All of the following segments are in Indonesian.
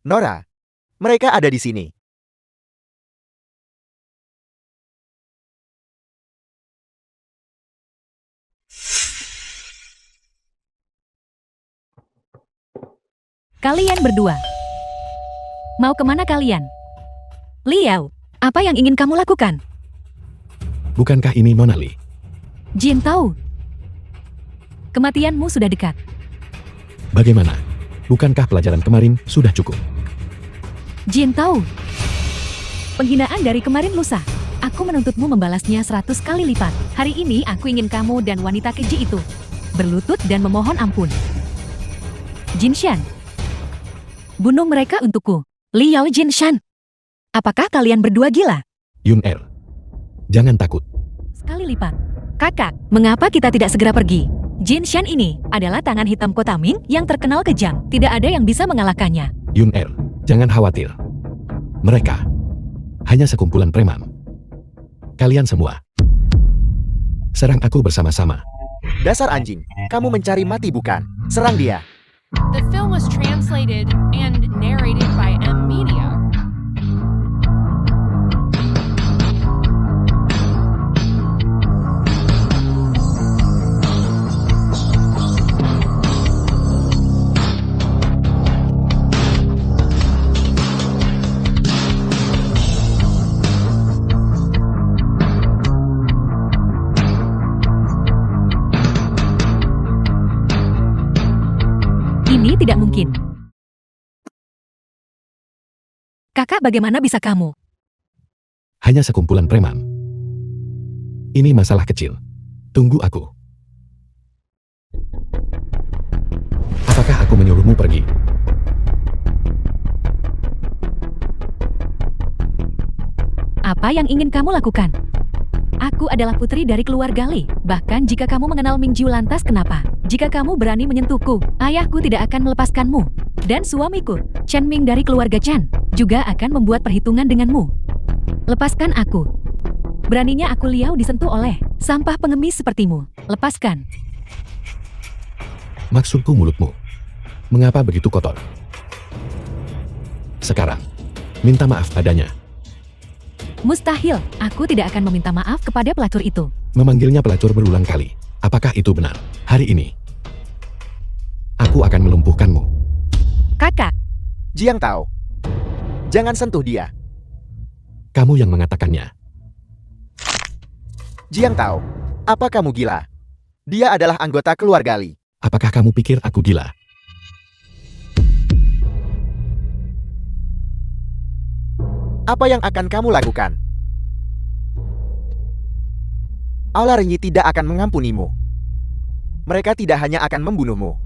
Nora, mereka ada di sini. Kalian berdua. Mau kemana kalian? Liao, apa yang ingin kamu lakukan? Bukankah ini Nona Li? Jin tahu. Kematianmu sudah dekat. Bagaimana? Bukankah pelajaran kemarin sudah cukup? Jin tahu. Penghinaan dari kemarin lusa. Aku menuntutmu membalasnya 100 kali lipat. Hari ini aku ingin kamu dan wanita keji itu berlutut dan memohon ampun. Jinshan. Bunuh mereka untukku. Liao Jinshan. Apakah kalian berdua gila? Yun Er. Jangan takut. Sekali lipat. Kakak, mengapa kita tidak segera pergi? Jinshan ini adalah tangan hitam Kota Ming yang terkenal kejam. Tidak ada yang bisa mengalahkannya. Yun Er, jangan khawatir. Mereka hanya sekumpulan preman. Kalian semua serang aku bersama-sama. Dasar anjing, kamu mencari mati bukan? Serang dia. The film was translated and narrated by M Media. Ini tidak mungkin. Kakak, bagaimana bisa kamu? Hanya sekumpulan preman. Ini masalah kecil. Tunggu aku. Apakah aku menyuruhmu pergi? Apa yang ingin kamu lakukan? Aku adalah putri dari keluarga Li. Bahkan jika kamu mengenal Ming Jiu, lantas kenapa? Jika kamu berani menyentuhku, ayahku tidak akan melepaskanmu. Dan suamiku, Chen Ming dari keluarga Chen, juga akan membuat perhitungan denganmu. Lepaskan aku. Beraninya aku Liao disentuh oleh sampah pengemis sepertimu. Lepaskan. Maksudku mulutmu. Mengapa begitu kotor? Sekarang, minta maaf padanya. Mustahil, aku tidak akan meminta maaf kepada pelacur itu. Memanggilnya pelacur berulang kali. Apakah itu benar? Hari ini, aku akan melumpuhkanmu. Kakak, Jiang Tao. Jangan sentuh dia. Kamu yang mengatakannya. Jiang Tao, apa kamu gila? Dia adalah anggota keluarga Li. Apakah kamu pikir aku gila? Apa yang akan kamu lakukan? Aula Renyi tidak akan mengampunimu. Mereka tidak hanya akan membunuhmu,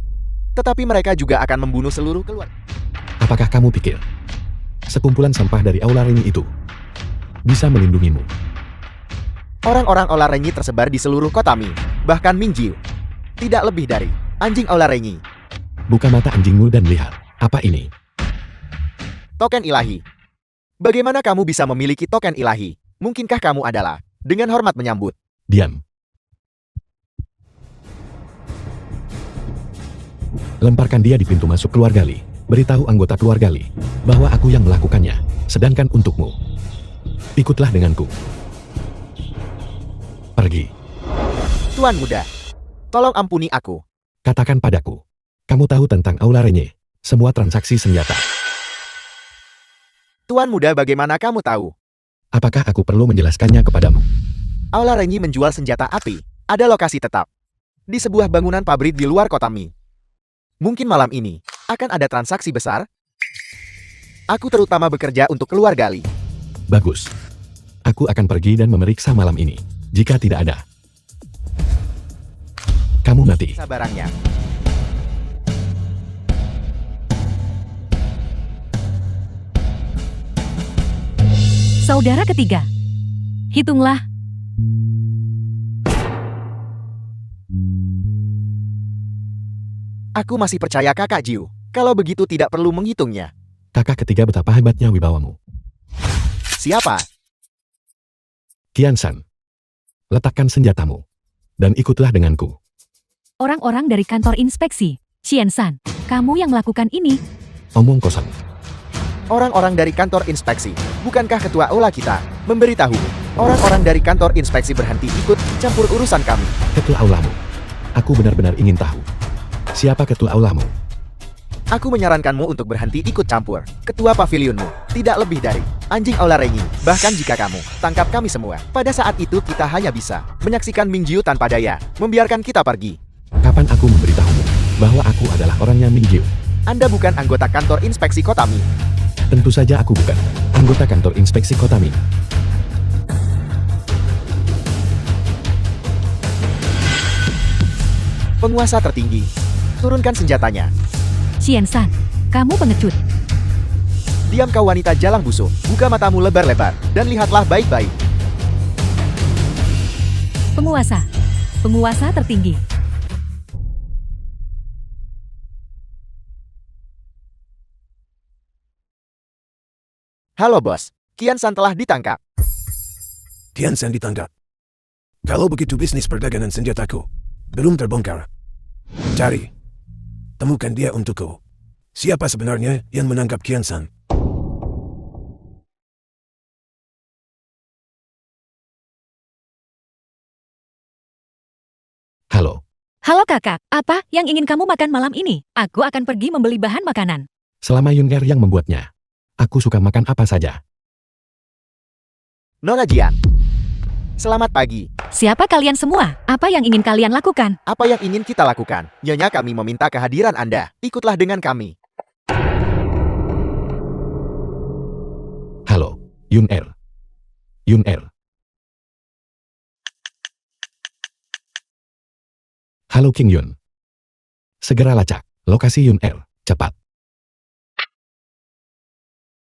tetapi mereka juga akan membunuh seluruh keluarga. Apakah kamu pikir sekumpulan sampah dari Aula Renyi itu bisa melindungimu? Orang-orang Aula Renyi tersebar di seluruh kota Ming, bahkan Ming Jiu. Tidak lebih dari anjing Aula Renyi. Buka mata anjingmu dan lihat. Apa ini? Token ilahi. Bagaimana kamu bisa memiliki token ilahi? Mungkinkah kamu adalah dengan hormat menyambut? Diam. Lemparkan dia di pintu masuk keluarga Li. Beritahu anggota keluarga Li bahwa aku yang melakukannya. Sedangkan untukmu, ikutlah denganku. Pergi. Tuan muda, tolong ampuni aku. Katakan padaku. Kamu tahu tentang Aula Renyi? Semua transaksi senjata. Tuan muda, bagaimana kamu tahu? Apakah aku perlu menjelaskannya kepadamu? Aula Renyi menjual senjata api. Ada lokasi tetap di sebuah bangunan pabrik di luar kota Ming. Mungkin malam ini akan ada transaksi besar. Aku terutama bekerja untuk keluarga Li. Bagus. Aku akan pergi dan memeriksa malam ini. Jika tidak ada, kamu mati. Barangnya. saudara ketiga. Hitunglah. Aku masih percaya kakak Jiu. Kalau begitu tidak perlu menghitungnya. Kakak ketiga, betapa hebatnya wibawamu. Siapa? Qiansan. Letakkan senjatamu. Dan ikutlah denganku. Orang-orang dari kantor inspeksi. Qiansan, kamu yang melakukan ini. Omong kosong. Orang-orang dari kantor inspeksi, bukankah ketua aula kita, memberitahu orang-orang dari kantor inspeksi berhenti ikut campur urusan kami. Ketua aulamu. Aku benar-benar ingin tahu. Siapa ketua aulamu? Aku menyarankanmu untuk berhenti ikut campur. Ketua pavilionmu, tidak lebih dari anjing aula Rengi. Bahkan jika kamu tangkap kami semua, pada saat itu kita hanya bisa menyaksikan Mingjiu tanpa daya, membiarkan kita pergi. Kapan aku memberitahumu bahwa aku adalah orangnya Mingjiu? Anda bukan anggota kantor inspeksi kota Ming. Tentu saja aku bukan anggota kantor inspeksi kota Ming. Penguasa tertinggi, turunkan senjatanya. Xian-san, kamu pengecut. Diam kau wanita jalang busuk, buka matamu lebar-lebar, dan lihatlah baik-baik. Penguasa tertinggi. Halo bos, Qiansan telah ditangkap. Qiansan ditangkap. Kalau begitu bisnis perdagangan senjataku belum terbongkar. Cari. Temukan dia untukku. Siapa sebenarnya yang menangkap Qiansan? Halo. Halo kakak, apa yang ingin kamu makan malam ini? Aku akan pergi membeli bahan makanan. Selama Yuner yang membuatnya. Aku suka makan apa saja. Nona Jian. Selamat pagi. Siapa kalian semua? Apa yang ingin kalian lakukan? Apa yang ingin kita lakukan? Nyonya kami meminta kehadiran Anda. Ikutlah dengan kami. Halo, Yuner. Yuner. Halo King Yun. Segera lacak. Lokasi Yuner. Cepat.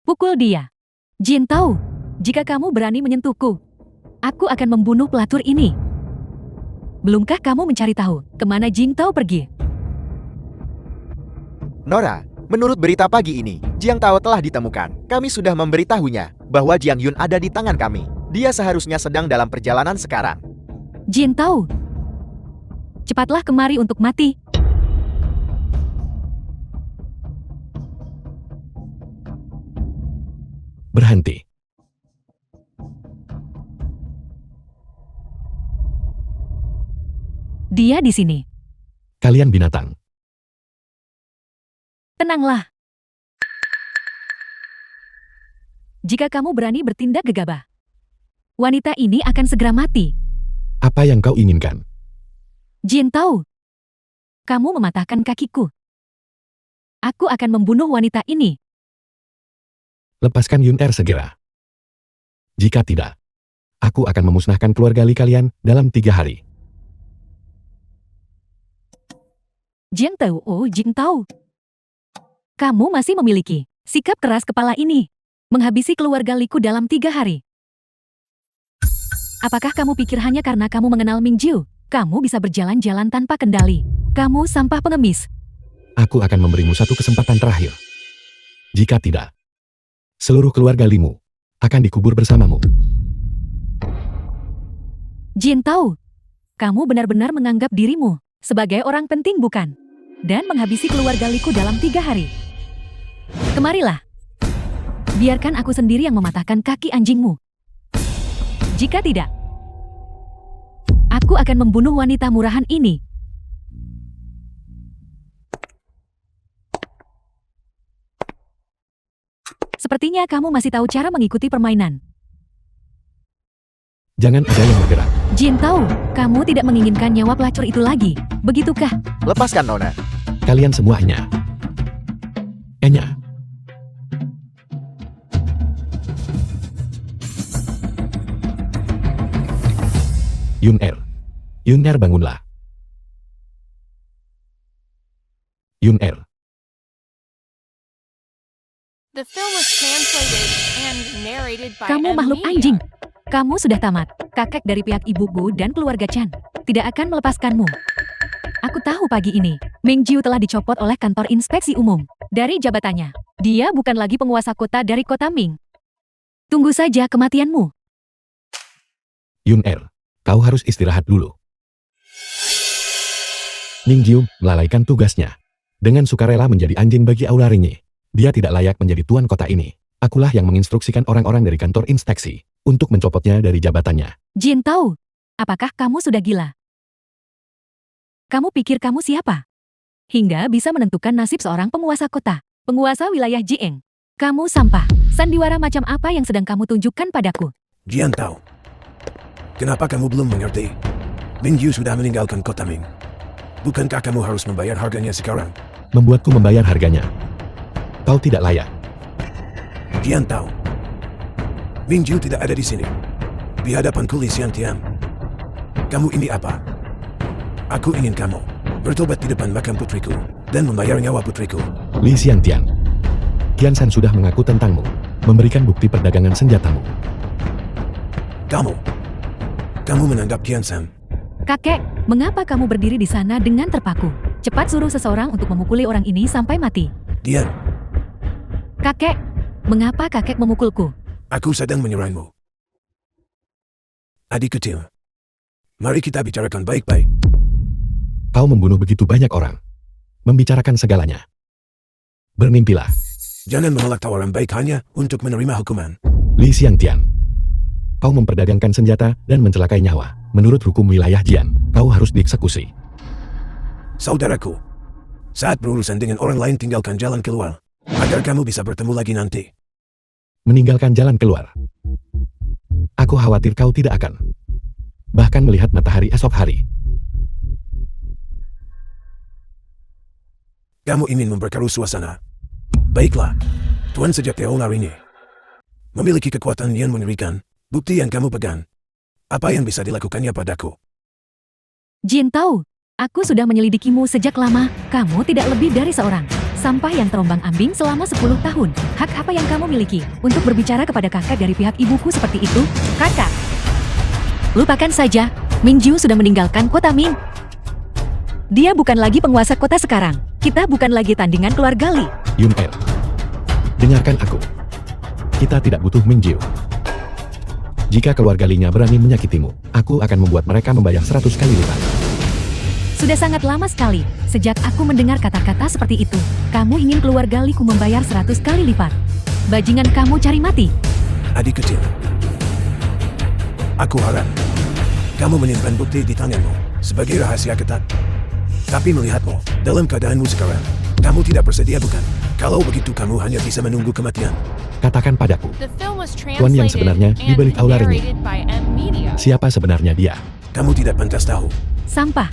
Pukul dia. Jin Tao, jika kamu berani menyentuhku, aku akan membunuh pelatur ini. Belumkah kamu mencari tahu kemana Jin Tao pergi? Nora, menurut berita pagi ini, Jiang Tao telah ditemukan. Kami sudah memberitahunya bahwa Jiang Yun ada di tangan kami. Dia seharusnya sedang dalam perjalanan sekarang. Jin Tao, cepatlah kemari untuk mati. Berhenti. Dia di sini. Kalian binatang. Tenanglah. Jika kamu berani bertindak gegabah, wanita ini akan segera mati. Apa yang kau inginkan? Jin Tao, kamu mematahkan kakiku. Aku akan membunuh wanita ini. Lepaskan Yuner segera. Jika tidak, aku akan memusnahkan keluarga Li kalian dalam 3 hari. Jiang Tao, oh Jin Tao. Kamu masih memiliki sikap keras kepala ini. Menghabisi keluarga Liku dalam 3 hari. Apakah kamu pikir hanya karena kamu mengenal Mingjiu, kamu bisa berjalan-jalan tanpa kendali? Kamu sampah pengemis. Aku akan memberimu satu kesempatan terakhir. Jika tidak, seluruh keluarga Limu akan dikubur bersamamu. Jin Tao, kamu benar-benar menganggap dirimu sebagai orang penting bukan? Dan menghabisi keluarga Liku dalam 3 hari. Kemarilah. Biarkan aku sendiri yang mematahkan kaki anjingmu. Jika tidak, aku akan membunuh wanita murahan ini. Sepertinya kamu masih tahu cara mengikuti permainan. Jangan ada yang bergerak. Jin Tao, kamu tidak menginginkan nyawa pelacur itu lagi, begitukah? Lepaskan Nona. Kalian semua Enya. Yuner bangunlah. Yuner. The film was translated and narrated by Kamu M. makhluk Media. anjing. Kamu sudah tamat. Kakek dari pihak ibuku dan keluarga Chan tidak akan melepaskanmu. Aku tahu pagi ini, Mingjiu telah dicopot oleh kantor inspeksi umum dari jabatannya. Dia bukan lagi penguasa kota dari kota Ming. Tunggu saja kematianmu. Yuner, kau harus istirahat dulu. Mingjiu melalaikan tugasnya. Dengan sukarela menjadi anjing bagi Aula Ringi. Dia tidak layak menjadi tuan kota ini. Akulah yang menginstruksikan orang-orang dari kantor inspeksi untuk mencopotnya dari jabatannya. Jin Tao, apakah kamu sudah gila? Kamu pikir kamu siapa? Hingga bisa menentukan nasib seorang penguasa kota, penguasa wilayah Jieng. Kamu sampah. Sandiwara macam apa yang sedang kamu tunjukkan padaku? Jian Tao. Kenapa kamu belum mengerti? Ming Yu sudah meninggalkan kota Ming. Bukankah kamu harus membayar harganya sekarang? Membuatku membayar harganya. Kau tidak layak. Jian Tao. Ming Yu tidak ada di sini. Di hadapanku Li Xiantian. Kamu ini apa? Aku ingin kamu bertobat di depan makam putriku dan membayar nyawa putriku. Li Xiantian. Tian Shan sudah mengaku tentangmu, memberikan bukti perdagangan senjatamu. Kamu menanggap Tian Shan. Kakek, mengapa kamu berdiri di sana dengan terpaku? Cepat suruh seseorang untuk memukuli orang ini sampai mati. Dian, Kakek, mengapa kakek memukulku? aku sedang menyerangmu. Adik kecil, mari kita bicarakan baik-baik. Kau membunuh begitu banyak orang. Membicarakan segalanya. Bermimpilah. Jangan menolak tawaran baik hanya untuk menerima hukuman. Li Xiantian. Kau memperdagangkan senjata dan mencelakai nyawa. Menurut hukum wilayah Jian, kau harus dieksekusi. Saudaraku, saat berurusan dengan orang lain tinggalkan jalan keluar, agar kamu bisa bertemu lagi nanti. Meninggalkan jalan keluar. Aku khawatir kau tidak akan. Bahkan melihat matahari esok hari. Kamu ingin memperkeruh suasana. Baiklah, Tuan sejak Teolar ini memiliki kekuatan yang mengerikan. Bukti yang kamu pegang. Apa yang bisa dilakukannya padaku? Jin Tao, aku sudah menyelidikimu sejak lama. Kamu tidak lebih dari seorang sampah yang terombang-ambing selama 10 tahun. Hak apa yang kamu miliki untuk berbicara kepada kakak dari pihak ibuku seperti itu? Kakak, lupakan saja. Ming Ju sudah meninggalkan kota Ming. Dia bukan lagi penguasa kota sekarang. Kita bukan lagi tandingan keluarga Li. Yun Er. Dengarkan aku. Kita tidak butuh Ming Jiu. Jika keluarga Li-nya berani menyakitimu, aku akan membuat mereka membayar 100 kali lipat. Sudah sangat lama sekali sejak aku mendengar kata-kata seperti itu. Kamu ingin keluarga Li-ku membayar 100 kali lipat. Bajingan kamu cari mati. Adik kecil, aku harap kamu menyimpan bukti di tanganmu sebagai rahasia ketat. Tapi melihatmu dalam keadaanmu sekarang, kamu tidak bersedia bukan? Kalau begitu kamu hanya bisa menunggu kematian. Katakan padaku, The film was Tuan yang translated sebenarnya di and balik aula ini. narrated by M Media. siapa sebenarnya dia? Kamu tidak pantas tahu. Sampah.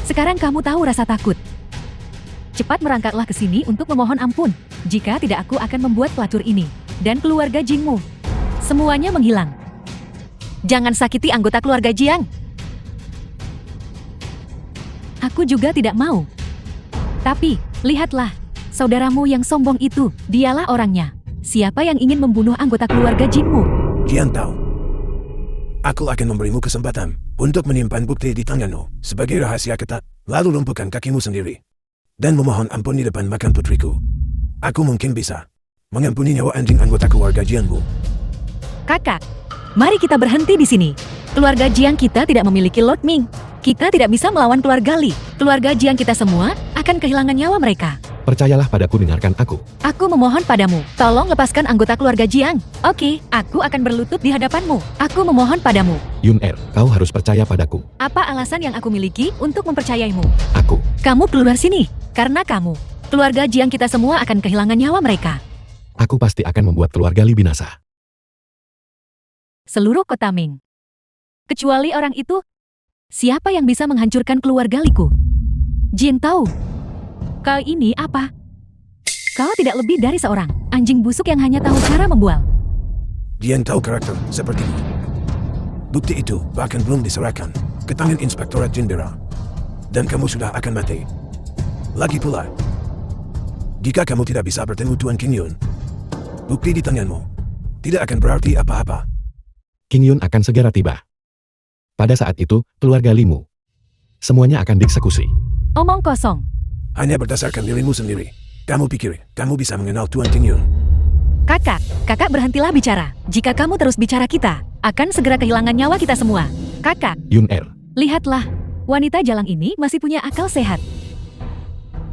Sekarang kamu tahu rasa takut. Cepat merangkaklah ke sini untuk memohon ampun. Jika tidak, aku akan membuat pelacur ini dan keluarga Jingmu semuanya menghilang. Jangan sakiti anggota keluarga Jiang. Aku juga tidak mau. Tapi, lihatlah, saudaramu yang sombong itu, dialah orangnya. Siapa yang ingin membunuh anggota keluarga Jingmu? Jian Tao, aku akan memberimu kesempatan untuk menyimpan bukti di tanganmu sebagai rahasia ketat, lalu lumpuhkan kakimu sendiri dan memohon ampun di depan makam putriku. Aku mungkin bisa mengampuni nyawa anjing anggota keluarga Jianmu. Kakak, mari kita berhenti di sini. Keluarga Jiang kita tidak memiliki Lord Ming. Kita tidak bisa melawan keluarga Li. Keluarga Jiang kita semua akan kehilangan nyawa mereka. Percayalah padaku, dengarkan aku. Aku memohon padamu, tolong lepaskan anggota keluarga Jiang. Oke, aku akan berlutut di hadapanmu. Aku memohon padamu. Yun Er, kau harus percaya padaku. Apa alasan yang aku miliki untuk mempercayaimu? Aku. Kamu keluar sini. Karena kamu, keluarga Jiang kita semua akan kehilangan nyawa mereka. Aku pasti akan membuat keluarga Li binasa. Seluruh kota Ming. Kecuali orang itu, siapa yang bisa menghancurkan keluarga Liku? Jin Tao, kau ini apa? Kau tidak lebih dari seorang anjing busuk yang hanya tahu cara membual. Jian tahu karakter sepertimu. Bukti itu bahkan belum diserahkan ke tangan Inspektorat Jindera. Dan kamu sudah akan mati. Lagi pula, jika kamu tidak bisa bertemu Tuan King Yun, bukti di tanganmu tidak akan berarti apa-apa. King Yun akan segera tiba. Pada saat itu, keluarga Limu semuanya akan dieksekusi. Omong kosong. Hanya berdasarkan dirimu sendiri. Kamu pikir kamu bisa mengenal Tuan King Yun? Kakak berhentilah bicara. Jika kamu terus bicara, kita akan segera kehilangan nyawa kita semua. Kakak, Yun Er, lihatlah, wanita jalang ini masih punya akal sehat.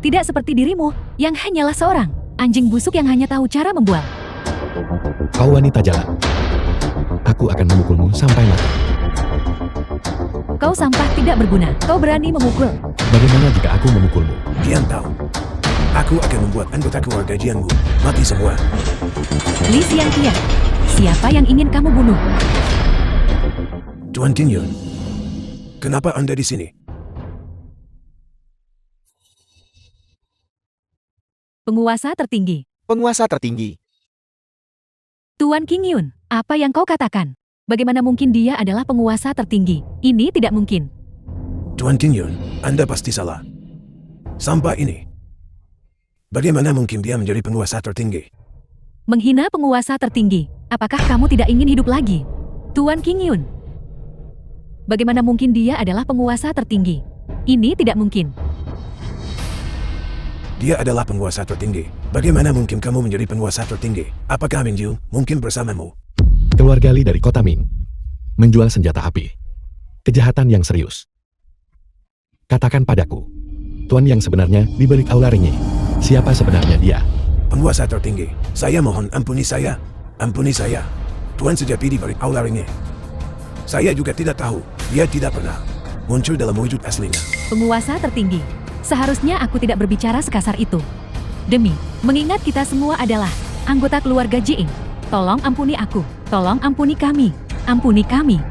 Tidak seperti dirimu, yang hanyalah seorang anjing busuk yang hanya tahu cara membual. Kau wanita jalan. Aku akan memukulmu sampai mati. Kau sampah tidak berguna. Kau berani memukul. Bagaimana jika aku memukulmu? Jian tahu. Aku akan membuat anggota keluarga Jianmu mati semua. Li Xiangqian, siapa yang ingin kamu bunuh? Tuan Qing Yun, kenapa Anda di sini? Penguasa tertinggi. Penguasa tertinggi. Tuan Qing Yun, apa yang kau katakan? Bagaimana mungkin dia adalah penguasa tertinggi? Ini tidak mungkin. Tuan Qing Yun, Anda pasti salah. Sampai ini. Bagaimana mungkin dia menjadi penguasa tertinggi? Menghina penguasa tertinggi. Apakah kamu tidak ingin hidup lagi? Tuan Qing Yun. Bagaimana mungkin dia adalah penguasa tertinggi? Ini tidak mungkin. Dia adalah penguasa tertinggi. Bagaimana mungkin kamu menjadi penguasa tertinggi? Apakah Mingju mungkin bersamamu? Keluarga Li dari kota Ming menjual senjata api. Kejahatan yang serius. Katakan padaku, Tuan yang sebenarnya di balik Aula Ringi. Siapa sebenarnya dia? Penguasa tertinggi. Saya mohon ampuni saya. Ampuni saya. Tuan sejati di balik Aula Ringi. Saya juga tidak tahu. Dia tidak pernah muncul dalam wujud aslinya. Penguasa tertinggi. Seharusnya aku tidak berbicara sekasar itu. Demi mengingat kita semua adalah anggota keluarga Jiing. Tolong ampuni aku. Tolong ampuni kami. Ampuni kami.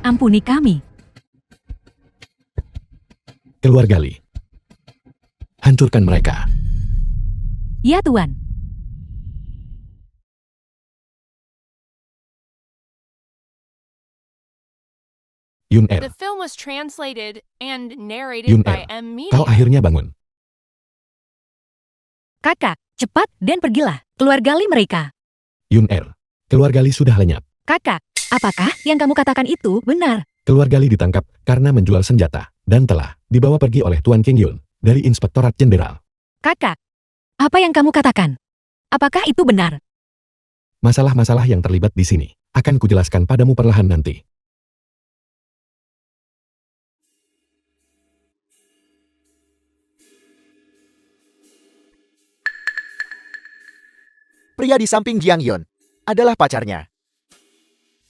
Ampuni kami. Keluarga Li. Hancurkan mereka. Ya Tuan. Yun The Er, film was translated and narrated Yun by Er, M. kau Media. akhirnya bangun. Kakak, cepat dan pergilah. Keluarga Li mereka. Yun Er, keluarga Li sudah lenyap. Kakak, apakah yang kamu katakan itu benar? Keluarga Li ditangkap karena menjual senjata dan telah dibawa pergi oleh Tuan Qing Yun dari Inspektorat Jenderal. Kakak, apa yang kamu katakan? Apakah itu benar? Masalah-masalah yang terlibat di sini akan kujelaskan padamu perlahan nanti. Pria di samping Jiang Yun adalah pacarnya.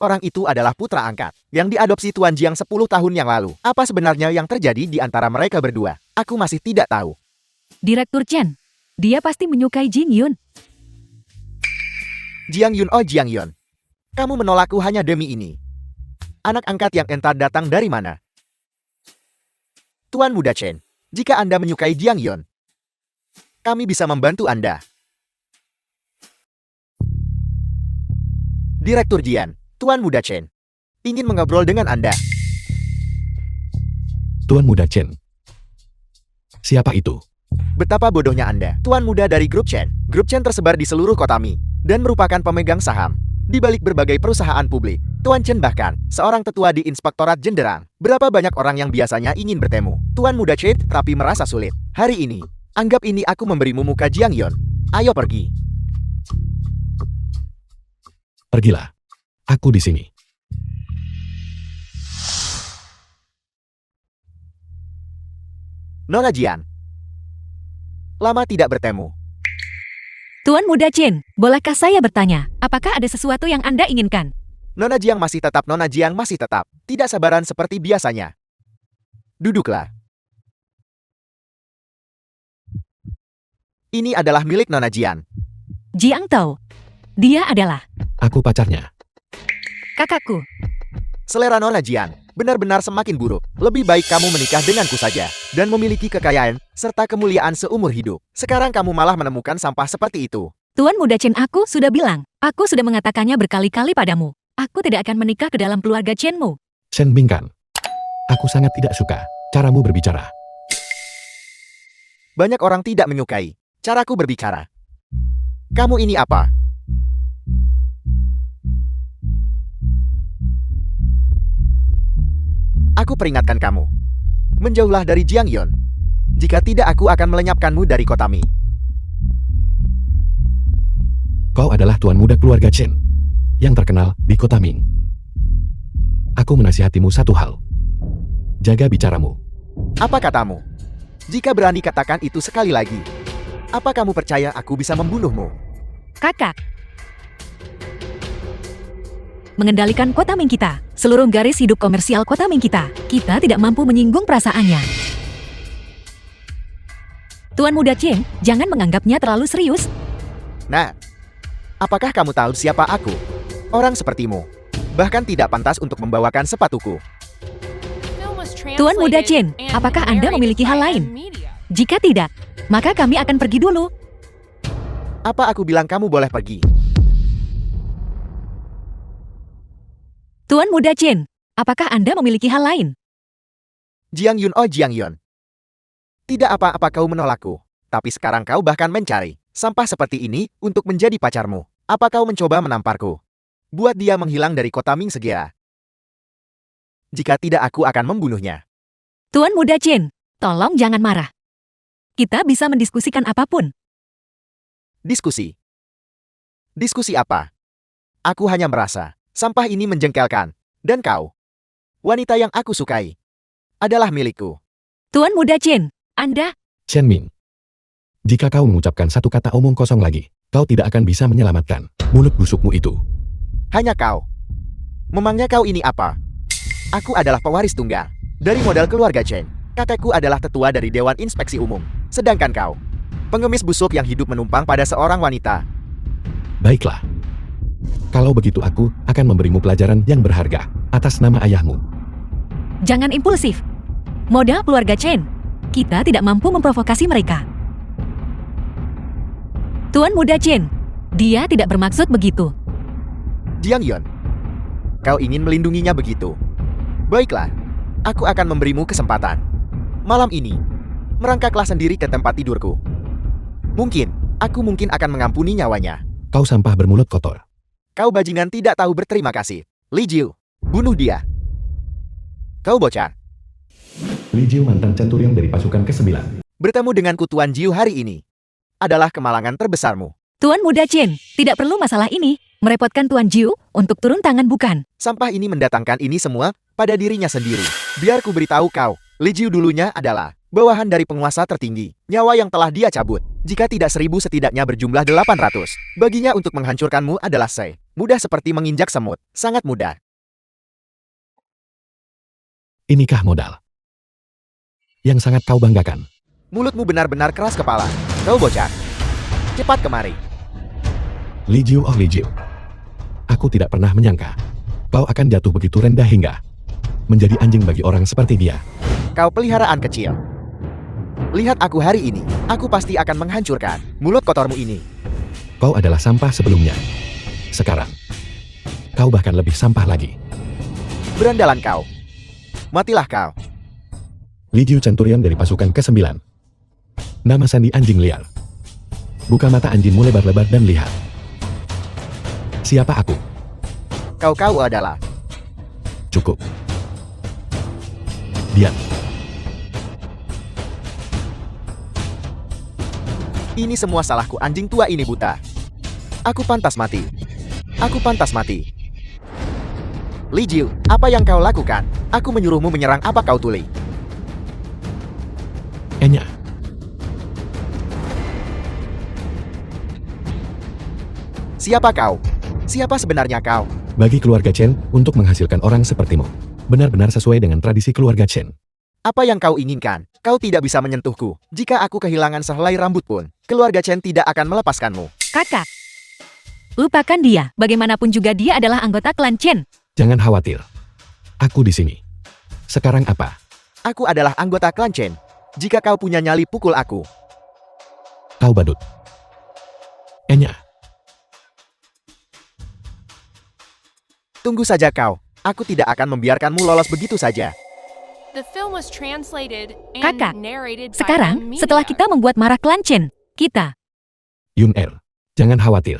Orang itu adalah putra angkat yang diadopsi Tuan Jiang 10 tahun yang lalu. Apa sebenarnya yang terjadi di antara mereka berdua? Aku masih tidak tahu. Direktur Chen, dia pasti menyukai Jing Yun. Jiang Yun, oh Jiang Yun. Kamu menolakku hanya demi ini. Anak angkat yang entar datang dari mana? Tuan Muda Chen, jika Anda menyukai Jiang Yun, kami bisa membantu Anda. Direktur Jian, Tuan Muda Chen, ingin mengobrol dengan Anda. Tuan Muda Chen. Siapa itu? Betapa bodohnya Anda. Tuan muda dari Grup Chen. Grup Chen tersebar di seluruh kota Mi dan merupakan pemegang saham di balik berbagai perusahaan publik. Tuan Chen bahkan seorang tetua di Inspektorat Jenderal. Berapa banyak orang yang biasanya ingin bertemu Tuan Muda Chen tapi merasa sulit. Hari ini, anggap ini aku memberimu muka Jiang Yun. Ayo pergi. Pergilah. Aku di sini. Nona Jian. Lama tidak bertemu. Tuan Muda Chen, bolehkah saya bertanya, apakah ada sesuatu yang Anda inginkan? Nona Jiang masih tetap. Nona Jiang masih tetap. Tidak sabaran seperti biasanya. Duduklah. Ini adalah milik Nona Jian. Jiang Tao. Dia adalah Aku pacarnya. kakakku. Selera Nona Jian benar-benar semakin buruk. Lebih baik kamu menikah denganku saja dan memiliki kekayaan serta kemuliaan seumur hidup. Sekarang kamu malah menemukan sampah seperti itu. Tuan Muda Chen, aku sudah bilang. Aku sudah mengatakannya berkali-kali padamu. Aku tidak akan menikah ke dalam keluarga Chenmu. Shen Bingkan. Aku sangat tidak suka caramu berbicara. Banyak orang tidak menyukai caraku berbicara. Kamu ini apa? Aku peringatkan kamu. Menjauhlah dari Jiang Yun. Jika tidak, aku akan melenyapkanmu dari kota Mi. Kau adalah tuan muda keluarga Chen yang terkenal di kota Ming. Aku menasihatimu satu hal. Jaga bicaramu. Apa katamu? Jika berani katakan itu sekali lagi. Apa kamu percaya aku bisa membunuhmu? Kakak. Mengendalikan kota Ming kita, seluruh garis hidup komersial kota Ming kita tidak mampu menyinggung perasaannya. Tuan Muda Chen, jangan menganggapnya terlalu serius. Nah, apakah kamu tahu siapa aku? Orang sepertimu. Bahkan tidak pantas untuk membawakan sepatuku. Tuan Muda Chen, apakah Anda memiliki hal lain? Jika tidak, maka kami akan pergi dulu. Apa aku bilang kamu boleh pergi? Tuan Muda Chen, apakah Anda memiliki hal lain? Jiang Yun oh Jiang Yun. Tidak apa-apa kau menolakku. Tapi sekarang kau bahkan mencari sampah seperti ini untuk menjadi pacarmu. Apa kau mencoba menamparku? Buat dia menghilang dari kota Ming segera. Jika tidak aku akan membunuhnya. Tuan Muda Chen, tolong jangan marah. Kita bisa mendiskusikan apapun. Diskusi. Diskusi apa? Aku hanya merasa sampah ini menjengkelkan. Dan kau, wanita yang aku sukai, adalah milikku. Tuan Muda Chen, Anda... Chen Min. Jika kau mengucapkan satu kata omong kosong lagi, kau tidak akan bisa menyelamatkan mulut busukmu itu. Hanya kau. Memangnya kau ini apa? Aku adalah pewaris tunggal dari modal keluarga Chen. Kakekku adalah tetua dari Dewan Inspeksi Umum. Sedangkan kau, pengemis busuk yang hidup menumpang pada seorang wanita. Baiklah. Kalau begitu aku akan memberimu pelajaran yang berharga atas nama ayahmu. Jangan impulsif. Modal keluarga Chen. Kita tidak mampu memprovokasi mereka. Tuan Muda Chen, dia tidak bermaksud begitu. Jiang Yun, kau ingin melindunginya begitu? Baiklah, aku akan memberimu kesempatan. Malam ini, merangkaklah sendiri ke tempat tidurku. Aku mungkin akan mengampuni nyawanya. Kau sampah bermulut kotor. Kau bajingan tidak tahu berterima kasih. Li Jiu, bunuh dia. Kau bocah. Li Jiu mantan centurion dari pasukan ke-9. Bertemu denganku Tuan Jiu hari ini adalah kemalangan terbesarmu. Tuan Muda Chen, tidak perlu masalah ini merepotkan Tuan Jiu untuk turun tangan bukan. Sampah ini mendatangkan ini semua pada dirinya sendiri. Biar ku beritahu kau, Li Jiu dulunya adalah bawahan dari penguasa tertinggi. Nyawa yang telah dia cabut, jika tidak 1000 setidaknya berjumlah 800. Baginya untuk menghancurkanmu adalah mudah seperti menginjak semut. Sangat mudah. Inikah modal yang sangat kau banggakan? Mulutmu benar-benar keras kepala. Kau bocah. Cepat kemari. Li Jiu oh Li Jiu. Aku tidak pernah menyangka kau akan jatuh begitu rendah hingga menjadi anjing bagi orang seperti dia. Kau peliharaan kecil. Lihat aku hari ini. Aku pasti akan menghancurkan mulut kotormu ini. Kau adalah sampah sebelumnya. Sekarang, kau bahkan lebih sampah lagi. Berandalan kau. Matilah kau. Li Jiu centurion dari pasukan ke-9. Nama sandi anjing liar. Buka mata anjingmu lebar-lebar dan lihat. Siapa aku? Kau adalah. Cukup. Diam. Ini semua salahku, anjing tua ini buta. Aku pantas mati. Aku pantas mati. Li Jiu, apa yang kau lakukan? Aku menyuruhmu menyerang, apa kau tuli? Enya. Siapa kau? Siapa sebenarnya kau? Bagi keluarga Chen, untuk menghasilkan orang sepertimu, benar-benar sesuai dengan tradisi keluarga Chen. Apa yang kau inginkan? Kau tidak bisa menyentuhku. Jika aku kehilangan sehelai rambut pun, keluarga Chen tidak akan melepaskanmu. Kakak, lupakan dia. Bagaimanapun juga dia adalah anggota klan Chen. Jangan khawatir. Aku di sini. Sekarang apa? Aku adalah anggota klan Chen. Jika kau punya nyali, pukul aku. Kau badut. Enya. Tunggu saja kau. Aku tidak akan membiarkanmu lolos begitu saja. The film was translated and Kakak, narrated by sekarang M. setelah Media. kita membuat marah klan Chen, kita... Yun Er, jangan khawatir.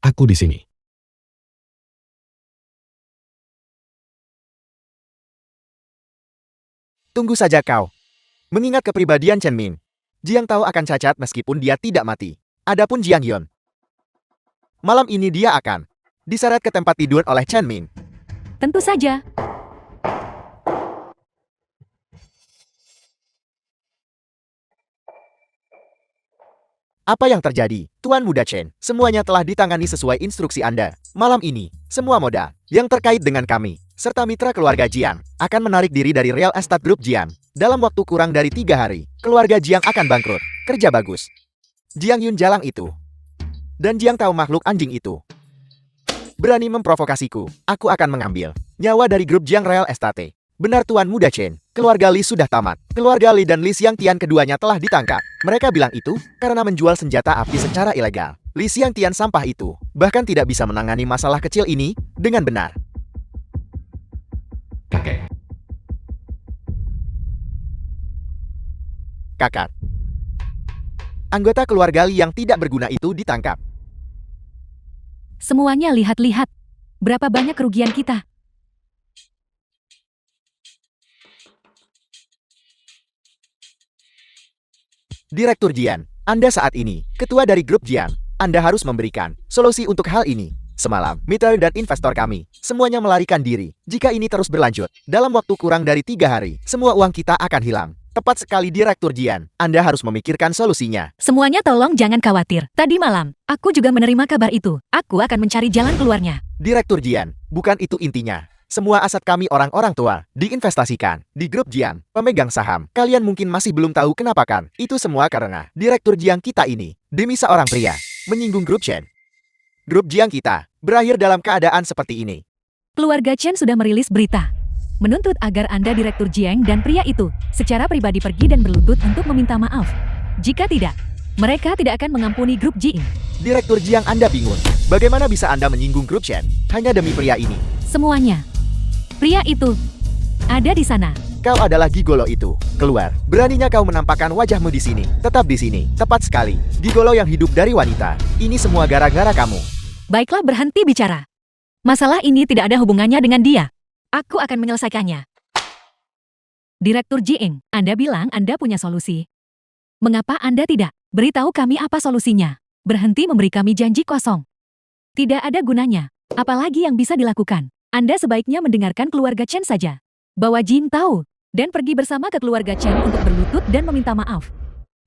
Aku di sini. Tunggu saja kau. Mengingat kepribadian Chen Min, Jiang Tao akan cacat meskipun dia tidak mati. Adapun Jiang Yun, malam ini dia akan diseret ke tempat tidur oleh Chen Min. Tentu saja. Apa yang terjadi? Tuan Muda Chen, semuanya telah ditangani sesuai instruksi Anda. Malam ini, semua modal yang terkait dengan kami, serta mitra keluarga Jiang, akan menarik diri dari Real Estate Group Jiang. Dalam waktu kurang dari 3 hari, keluarga Jiang akan bangkrut. Kerja bagus. Jiang Yun Jalang itu. Dan Jiang tahu makhluk anjing itu. Berani memprovokasiku, aku akan mengambil nyawa dari grup Jiang Real Estate. Benar Tuan Muda Chen, keluarga Li sudah tamat. Keluarga Li dan Li Xiangtian keduanya telah ditangkap. Mereka bilang itu karena menjual senjata api secara ilegal. Li Xiangtian sampah itu bahkan tidak bisa menangani masalah kecil ini dengan benar. Kakek. Kakak. Anggota keluarga Li yang tidak berguna itu ditangkap. Semuanya lihat-lihat. Berapa banyak kerugian kita? Direktur Jian, Anda saat ini ketua dari grup Jian. Anda harus memberikan solusi untuk hal ini. Semalam, mitra dan investor kami semuanya melarikan diri. Jika ini terus berlanjut, dalam waktu kurang dari 3 hari, semua uang kita akan hilang. Tepat sekali Direktur Jian, Anda harus memikirkan solusinya. Semuanya tolong jangan khawatir. Tadi malam, aku juga menerima kabar itu. Aku akan mencari jalan keluarnya. Direktur Jian, bukan itu intinya. Semua aset kami orang-orang tua diinvestasikan di grup Jiang, pemegang saham. Kalian mungkin masih belum tahu kenapa kan? Itu semua karena Direktur Jiang kita ini, demi seorang pria, menyinggung grup Chen. Grup Jiang kita berakhir dalam keadaan seperti ini. Keluarga Chen sudah merilis berita. Menuntut agar Anda Direktur Jiang dan pria itu secara pribadi pergi dan berlutut untuk meminta maaf. Jika tidak, mereka tidak akan mengampuni grup Jiang. Direktur Jiang Anda bingung. Bagaimana bisa Anda menyinggung grup Chen hanya demi pria ini? Semuanya. Pria itu ada di sana. Kau adalah gigolo itu. Keluar. Beraninya kau menampakkan wajahmu di sini. Tetap di sini. Tepat sekali. Gigolo yang hidup dari wanita. Ini semua gara-gara kamu. Baiklah, berhenti bicara. Masalah ini tidak ada hubungannya dengan dia. Aku akan menyelesaikannya. Direktur Jiang, Anda bilang Anda punya solusi. Mengapa Anda tidak beritahu kami apa solusinya? Berhenti memberi kami janji kosong. Tidak ada gunanya. Apalagi yang bisa dilakukan? Anda sebaiknya mendengarkan keluarga Chen saja. Bawa Jin tahu, dan pergi bersama ke keluarga Chen untuk berlutut dan meminta maaf.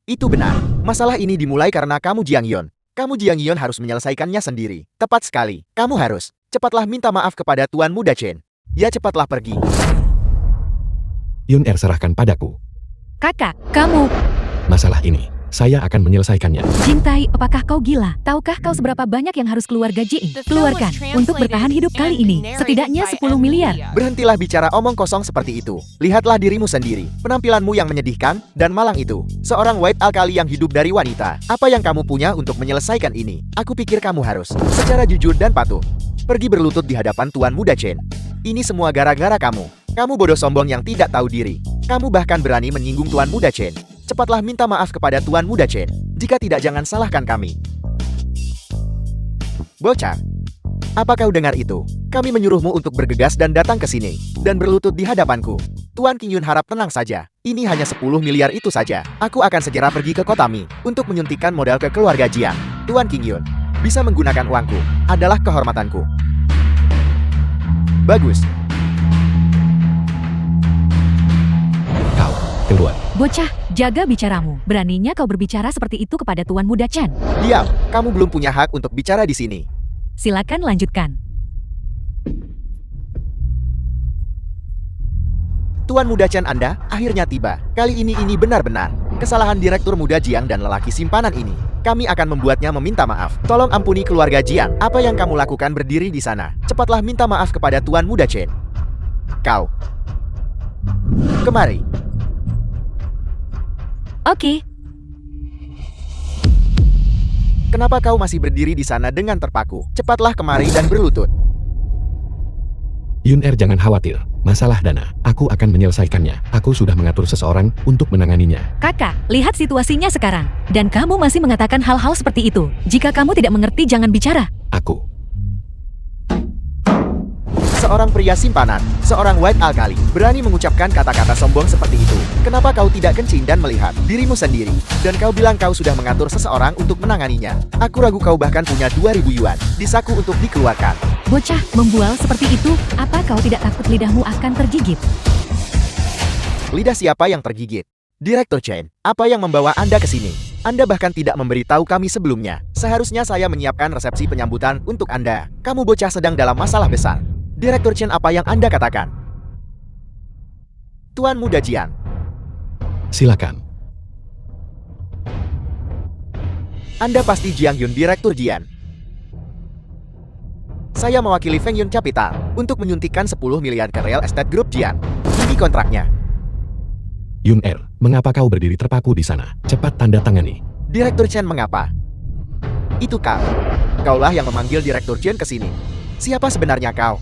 Itu benar. Masalah ini dimulai karena kamu Jiang Yun. Kamu Jiang Yun harus menyelesaikannya sendiri. Tepat sekali. Kamu harus. Cepatlah minta maaf kepada Tuan Muda Chen. Ya cepatlah pergi. Yun Er serahkan padaku. Kakak, kamu... Masalah ini, saya akan menyelesaikannya. Jin Tai, apakah kau gila? Tahukah kau seberapa banyak yang harus keluarga Jiang keluarkan untuk bertahan hidup kali ini? Setidaknya 10 miliar. Berhentilah bicara omong kosong seperti itu. Lihatlah dirimu sendiri. Penampilanmu yang menyedihkan dan malang itu. Seorang white alkali yang hidup dari wanita. Apa yang kamu punya untuk menyelesaikan ini? Aku pikir kamu harus secara jujur dan patuh pergi berlutut di hadapan Tuan Muda Chen. Ini semua gara-gara kamu. Kamu bodoh sombong yang tidak tahu diri. Kamu bahkan berani menyinggung Tuan Muda Chen. Cepatlah minta maaf kepada Tuan Muda Chen. Jika tidak, jangan salahkan kami. Bocah, apa kau dengar itu? Kami menyuruhmu untuk bergegas dan datang ke sini dan berlutut di hadapanku. Tuan King Yun harap tenang saja. Ini hanya 10 miliar itu saja. Aku akan segera pergi ke kota Mi untuk menyuntikkan modal ke keluarga Jiang. Tuan King Yun bisa menggunakan uangku adalah kehormatanku. Bagus. Kau, keluar. Bocah, jaga bicaramu. Beraninya kau berbicara seperti itu kepada Tuan Muda Chen. Diam, kamu belum punya hak untuk bicara di sini. Silakan lanjutkan. Tuan Muda Chen Anda akhirnya tiba. Kali ini benar-benar kesalahan Direktur Muda Jiang dan lelaki simpanan ini. Kami akan membuatnya meminta maaf. Tolong ampuni keluarga Jiang. Apa yang kamu lakukan berdiri di sana? Cepatlah minta maaf kepada Tuan Muda Chen. Kau. Kemari. Oke. Kenapa kau masih berdiri di sana dengan terpaku? Cepatlah kemari dan berlutut. Yun Er jangan khawatir. Masalah dana, aku akan menyelesaikannya. Aku sudah mengatur seseorang untuk menanganinya. Kakak, lihat situasinya sekarang. Dan kamu masih mengatakan hal-hal seperti itu. Jika kamu tidak mengerti, jangan bicara. Aku. Seorang pria simpanan, seorang white alkali, berani mengucapkan kata-kata sombong seperti itu. Kenapa kau tidak kencing dan melihat dirimu sendiri? Dan kau bilang kau sudah mengatur seseorang untuk menanganinya. Aku ragu kau bahkan punya 2.000 yuan di saku untuk dikeluarkan. Bocah, membual seperti itu, apa kau tidak takut lidahmu akan tergigit? Lidah siapa yang tergigit? Direktur Chen, apa yang membawa Anda ke sini? Anda bahkan tidak memberitahu kami sebelumnya. Seharusnya saya menyiapkan resepsi penyambutan untuk Anda. Kamu bocah sedang dalam masalah besar. Direktur Chen, apa yang Anda katakan? Tuan Muda Jian. Silakan. Anda pasti Jiang Yun, Direktur Jian. Saya mewakili Feng Yun Capital untuk menyuntikkan 10 miliar ke Real Estate Group Jian. Ini kontraknya. Yun Er, mengapa kau berdiri terpaku di sana? Cepat tanda tangani. Direktur Chen, mengapa? Itu kau. Kaulah yang memanggil Direktur Chen ke sini. Siapa sebenarnya kau?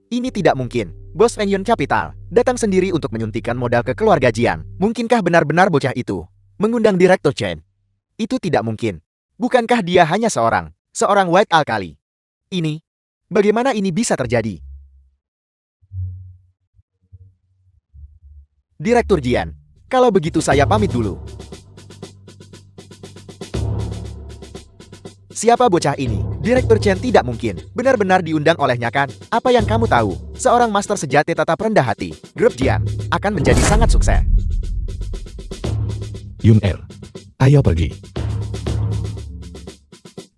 Ini tidak mungkin. Bos Feng Yun Capital datang sendiri untuk menyuntikkan modal ke keluarga Jian. Mungkinkah benar-benar bocah itu mengundang Direktur Chen? Itu tidak mungkin. Bukankah dia hanya seorang white alkali? Ini, bagaimana ini bisa terjadi? Direktur Jian, kalau begitu saya pamit dulu. Siapa bocah ini? Direktur Chen tidak mungkin benar-benar diundang olehnya, kan? Apa yang kamu tahu? Seorang master sejati tetap rendah hati. Grup Jian akan menjadi sangat sukses. Yun Er, ayo pergi.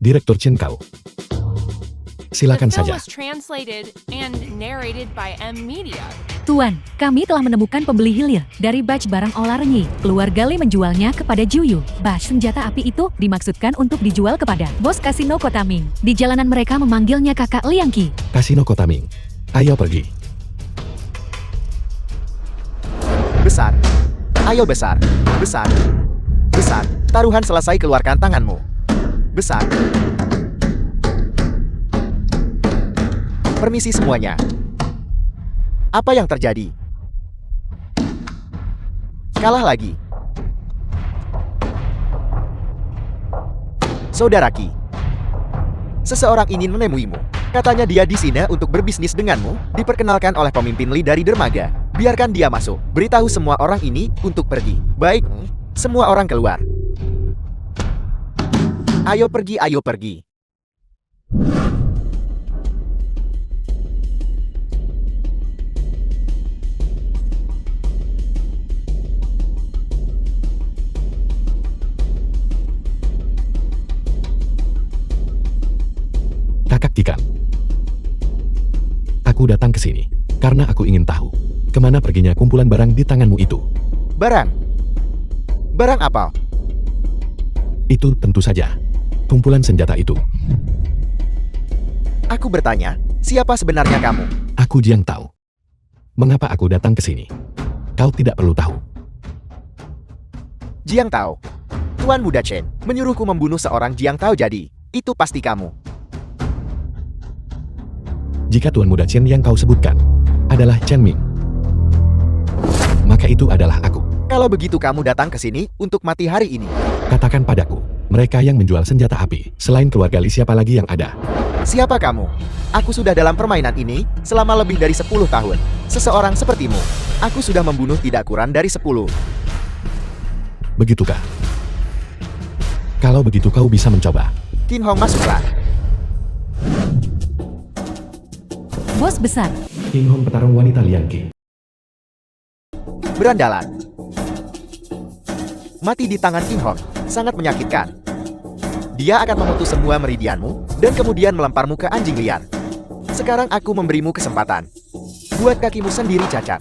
Direktur Chen kau. Silakan The film saja. was translated and narrated by M Media. Tuan, kami telah menemukan pembeli hilir dari batch barang Olarenyi. Keluarga Li menjualnya kepada Juyu. Batch senjata api itu dimaksudkan untuk dijual kepada bos kasino Kota Ming. Di jalanan mereka memanggilnya kakak Liangqi. Kasino Kota Ming. Ayo pergi. Besar. Ayo besar. Besar. Besar. Taruhan selesai, keluarkan tanganmu. Besar. Permisi semuanya. Apa yang terjadi? Kalah lagi. Saudara Qi. Seseorang ingin menemuimu. Katanya dia di sini untuk berbisnis denganmu. Diperkenalkan oleh pemimpin Li dari dermaga. Biarkan dia masuk. Beritahu semua orang ini untuk pergi. Baik, semua orang keluar. Ayo pergi, ayo pergi. Kakak Kikan. Aku datang ke sini karena aku ingin tahu kemana perginya kumpulan barang di tanganmu itu. Barang. Barang apa? Itu tentu saja kumpulan senjata itu. Aku bertanya, siapa sebenarnya kamu? Aku Jiang Tao. Mengapa aku datang ke sini? Kau tidak perlu tahu. Jiang Tao. Tuan Muda Chen menyuruhku membunuh seorang Jiang Tao, jadi itu pasti kamu. Jika Tuan Muda Chen yang kau sebutkan adalah Chen Ming, maka itu adalah aku. Kalau begitu kamu datang ke sini untuk mati hari ini. Katakan padaku, mereka yang menjual senjata api, selain keluarga Li siapa lagi yang ada? Siapa kamu? Aku sudah dalam permainan ini selama lebih dari 10 tahun. Seseorang sepertimu, aku sudah membunuh tidak kurang dari 10. Begitukah? Kalau begitu kau bisa mencoba. Qin Hong, masuklah. Bos besar. King Hong petarung wanita Liangqi. Berandalan. Mati di tangan Qin Hong sangat menyakitkan. Dia akan memutus semua meridianmu dan kemudian melemparmu ke anjing liar. Sekarang aku memberimu kesempatan. Buat kakimu sendiri cacat.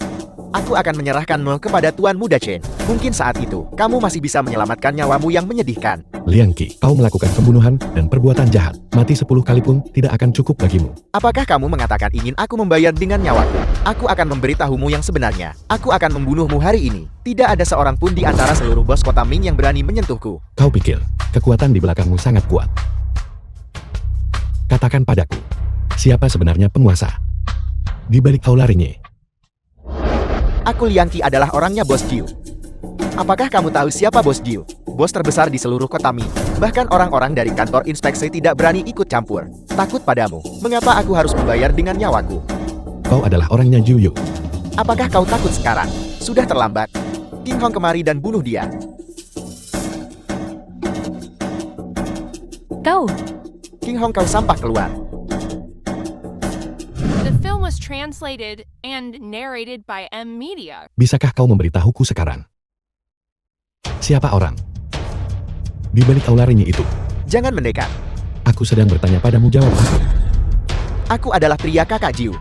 Aku akan menyerahkanmu kepada Tuan Muda Chen. Mungkin saat itu, kamu masih bisa menyelamatkan nyawamu yang menyedihkan. Liangqi, kau melakukan pembunuhan dan perbuatan jahat. Mati 10 kali pun tidak akan cukup bagimu. Apakah kamu mengatakan ingin aku membayar dengan nyawaku? Aku akan memberitahumu yang sebenarnya. Aku akan membunuhmu hari ini. Tidak ada seorang pun di antara seluruh bos Kota Ming yang berani menyentuhku. Kau pikir, kekuatan di belakangmu sangat kuat. Katakan padaku, siapa sebenarnya penguasa di balik Aula Rinye? Aku Liangqi adalah orangnya Bos Jiu. Apakah kamu tahu siapa Bos Jiu? Bos terbesar di seluruh Kota Ming. Bahkan orang-orang dari kantor inspeksi tidak berani ikut campur. Takut padamu. Mengapa aku harus membayar dengan nyawaku? Kau adalah orangnya Jiu Yu. Apakah kau takut sekarang? Sudah terlambat. Qin Hong kemari dan bunuh dia. Kau. Qin Hong, kau sampah, keluar. The film was translated and narrated by M Media. Bisakah kau memberitahuku sekarang? Siapa orang di balik aula Rinyi itu? Jangan mendekat. Aku sedang bertanya padamu, jawab aku. Aku adalah pria kakak Jiu.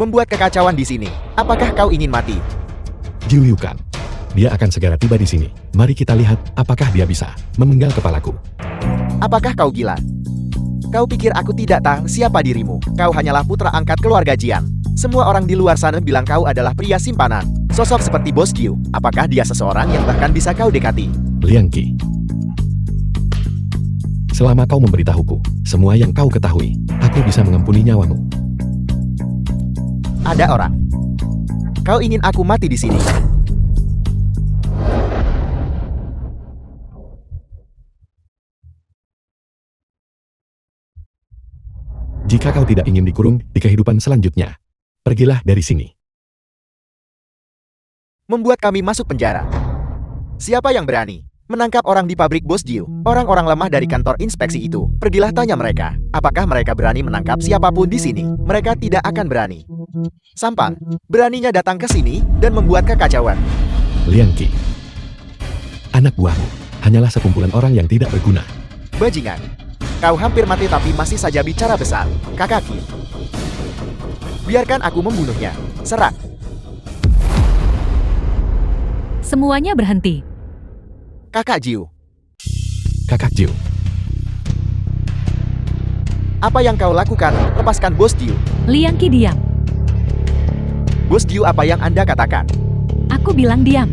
Membuat kekacauan di sini. Apakah kau ingin mati? Jiu Yukan. Dia akan segera tiba di sini. Mari kita lihat apakah dia bisa memenggal kepalaku. Apakah kau gila? Kau pikir aku tidak tahu siapa dirimu? Kau hanyalah putra angkat keluarga Jian. Semua orang di luar sana bilang kau adalah pria simpanan. Sosok seperti Bos Jiu. Apakah dia seseorang yang bahkan bisa kau dekati? Liang Qi. Selama kau memberitahuku semua yang kau ketahui, aku bisa mengampuni nyawamu. Ada orang. Kau ingin aku mati di sini? Jika kau tidak ingin dikurung di kehidupan selanjutnya, pergilah dari sini. Membuat kami masuk penjara. Siapa yang berani menangkap orang di pabrik Bos Jiu? Orang-orang lemah dari kantor inspeksi itu. Pergilah tanya mereka, apakah mereka berani menangkap siapapun di sini? Mereka tidak akan berani. Sampan, beraninya datang ke sini dan membuat kekacauan. Liang Qi. Anak buahmu hanyalah sekumpulan orang yang tidak berguna. Bajingan. Kau hampir mati tapi masih saja bicara besar. Kakak Qi. Biarkan aku membunuhnya. Serang. Semuanya berhenti. Kakak Jiu. Kakak Jiu. Apa yang kau lakukan? Lepaskan Bos Jiu. Liang Qi diam. Bos Jiu, apa yang Anda katakan? Aku bilang diam.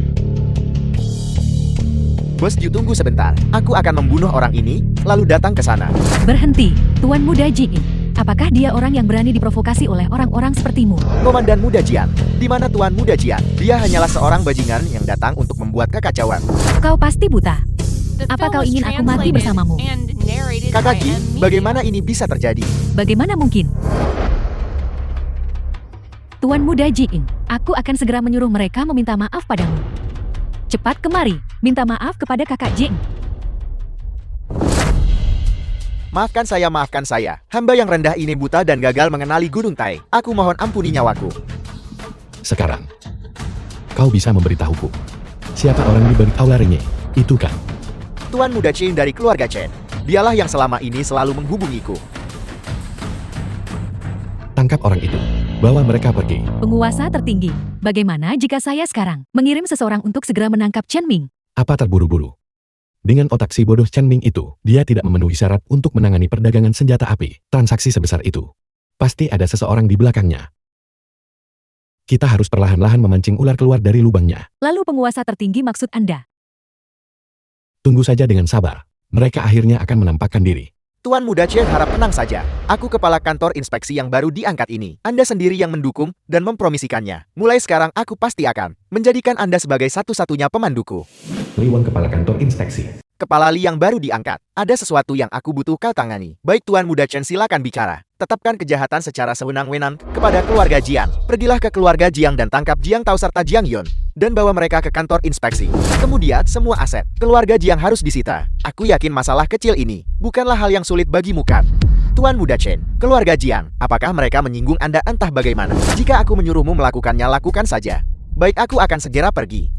Bos Jiu, tunggu sebentar. Aku akan membunuh orang ini, lalu datang ke sana. Berhenti, Tuan Muda Ji. Apakah dia orang yang berani diprovokasi oleh orang-orang sepertimu? Komandan Muda Jian. Di mana Tuan Muda Jian? Dia hanyalah seorang bajingan yang datang untuk membuat kekacauan. Kau pasti buta. The Apa film kau was ingin aku mati translated bersamamu? and narrated Kakak by Qi, M Media. bagaimana ini bisa terjadi? Bagaimana mungkin? Tuan Muda Ji, aku akan segera menyuruh mereka meminta maaf padamu. Cepat kemari, minta maaf kepada kakak Jing. Maafkan saya. Hamba yang rendah ini buta dan gagal mengenali Gunung Tai. Aku mohon ampuni nyawaku. Sekarang, kau bisa memberitahuku siapa orang di balik aula Rinyi itu kan? Tuan Muda Chen dari keluarga Chen. Dialah yang selama ini selalu menghubungiku. Tangkap orang itu. Bawa mereka pergi. Penguasa tertinggi, bagaimana jika saya sekarang mengirim seseorang untuk segera menangkap Chen Ming? Apa terburu-buru? Dengan otak si bodoh Chen Ming itu, dia tidak memenuhi syarat untuk menangani perdagangan senjata api. Transaksi sebesar itu. Pasti ada seseorang di belakangnya. Kita harus perlahan-lahan memancing ular keluar dari lubangnya. Lalu penguasa tertinggi maksud Anda? Tunggu saja dengan sabar. Mereka akhirnya akan menampakkan diri. Tuan Muda Chen harap tenang saja. Aku kepala kantor inspeksi yang baru diangkat ini. Anda sendiri yang mendukung dan mempromisikannya. Mulai sekarang aku pasti akan menjadikan Anda sebagai satu-satunya pemanduku. Li Wang, kepala kantor inspeksi. Kepala Li yang baru diangkat. Ada sesuatu yang aku butuh kau tangani. Baik Tuan Muda Chen, silakan bicara. Tetapkan kejahatan secara sewenang-wenang kepada keluarga Jiang. Pergilah ke keluarga Jiang dan tangkap Jiang Tao serta Jiang Yun. Dan bawa mereka ke kantor inspeksi. Kemudian semua aset keluarga Jiang harus disita. Aku yakin masalah kecil ini bukanlah hal yang sulit bagimu kan? Tuan Muda Chen, keluarga Jiang, apakah mereka menyinggung Anda entah bagaimana? Jika aku menyuruhmu melakukannya, lakukan saja. Baik, aku akan segera pergi.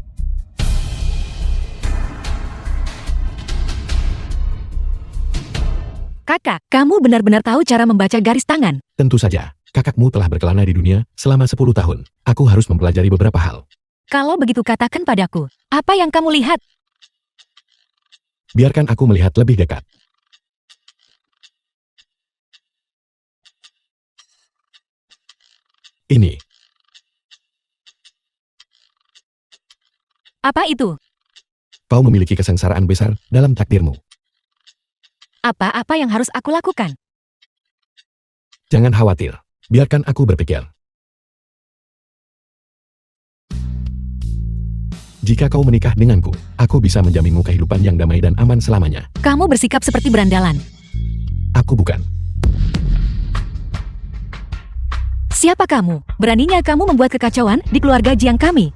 Kakak, kamu benar-benar tahu cara membaca garis tangan. Tentu saja, kakakmu telah berkelana di dunia selama 10 tahun. Aku harus mempelajari beberapa hal. Kalau begitu katakan padaku, apa yang kamu lihat? Biarkan aku melihat lebih dekat. Ini. Apa itu? Kau memiliki kesengsaraan besar dalam takdirmu. Apa-apa yang harus aku lakukan? Jangan khawatir. Biarkan aku berpikir. Jika kau menikah denganku, aku bisa menjaminmu kehidupan yang damai dan aman selamanya. Kamu bersikap seperti berandalan. Aku bukan. Siapa kamu? Beraninya kamu membuat kekacauan di keluarga Jiang kami.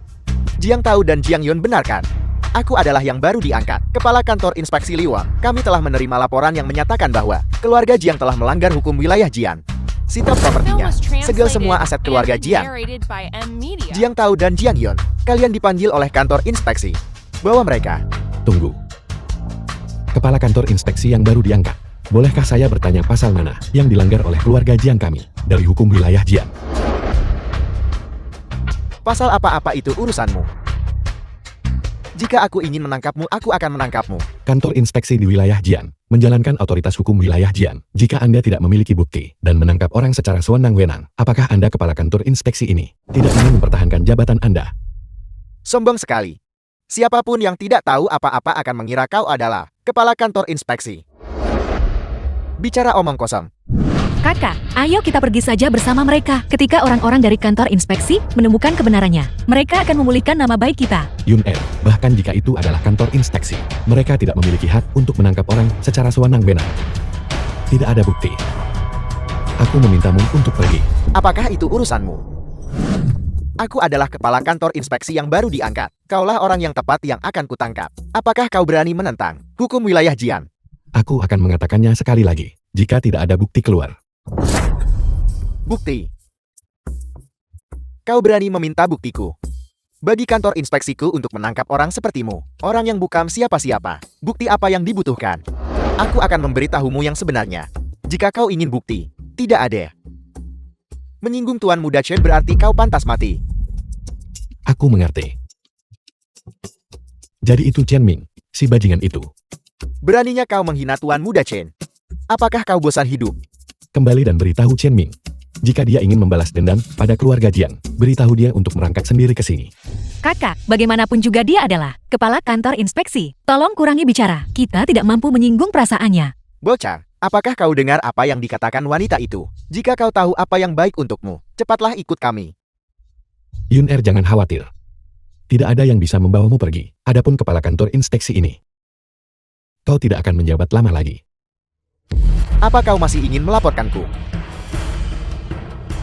Jiang Tao dan Jiang Yun benarkan. Aku adalah yang baru diangkat, kepala kantor inspeksi Li Wang. Kami telah menerima laporan yang menyatakan bahwa keluarga Jiang telah melanggar hukum wilayah Jian. sita Film propertinya, was segel translated semua aset keluarga and Jiang. narrated by M Media. Jiang Tao dan Jiang Yon, kalian dipanggil oleh kantor inspeksi. Bawa mereka. Tunggu. Kepala kantor inspeksi yang baru diangkat. Bolehkah saya bertanya pasal mana yang dilanggar oleh keluarga Jiang kami dari hukum wilayah Jiang? Pasal apa-apa itu urusanmu. Jika aku ingin menangkapmu, aku akan menangkapmu. Kantor inspeksi di wilayah Jiang menjalankan otoritas hukum wilayah Jiang. Jika Anda tidak memiliki bukti dan menangkap orang secara sewenang-wenang, apakah Anda kepala kantor inspeksi ini tidak ingin mempertahankan jabatan Anda? Sombong sekali. Siapapun yang tidak tahu apa-apa akan mengira kau adalah kepala kantor inspeksi. Bicara omong kosong. Kakak, ayo kita pergi saja bersama mereka. Ketika orang-orang dari kantor inspeksi menemukan kebenarannya, mereka akan memulihkan nama baik kita. Yun Er, bahkan jika itu adalah kantor inspeksi, mereka tidak memiliki hak untuk menangkap orang secara sewenang-wenang. Tidak ada bukti. Aku memintamu untuk pergi. Apakah itu urusanmu? Aku adalah kepala kantor inspeksi yang baru diangkat. Kaulah orang yang tepat yang akan kutangkap. Apakah kau berani menentang hukum wilayah Jiang? Aku akan mengatakannya sekali lagi, jika tidak ada bukti keluar. Bukti. Kau berani meminta buktiku. Bagi kantor inspeksiku untuk menangkap orang sepertimu. Orang yang bukan siapa-siapa. Bukti apa yang dibutuhkan? Aku akan memberitahumu yang sebenarnya. Jika kau ingin bukti, tidak ada. Menyinggung Tuan Muda Chen berarti kau pantas mati. Aku mengerti. Jadi itu Chen Ming, si bajingan itu. Beraninya kau menghina Tuan Muda Chen. Apakah kau bosan hidup? Kembali dan beritahu Chen Ming. Jika dia ingin membalas dendam pada keluarga Jiang, beritahu dia untuk merangkak sendiri ke sini. Kakak, bagaimanapun juga dia adalah kepala kantor inspeksi. Tolong kurangi bicara. Kita tidak mampu menyinggung perasaannya. Bocah, apakah kau dengar apa yang dikatakan wanita itu? Jika kau tahu apa yang baik untukmu, cepatlah ikut kami. Yun Er, jangan khawatir. Tidak ada yang bisa membawamu pergi. Adapun kepala kantor inspeksi ini, kau tidak akan menjabat lama lagi. Apa kau masih ingin melaporkanku?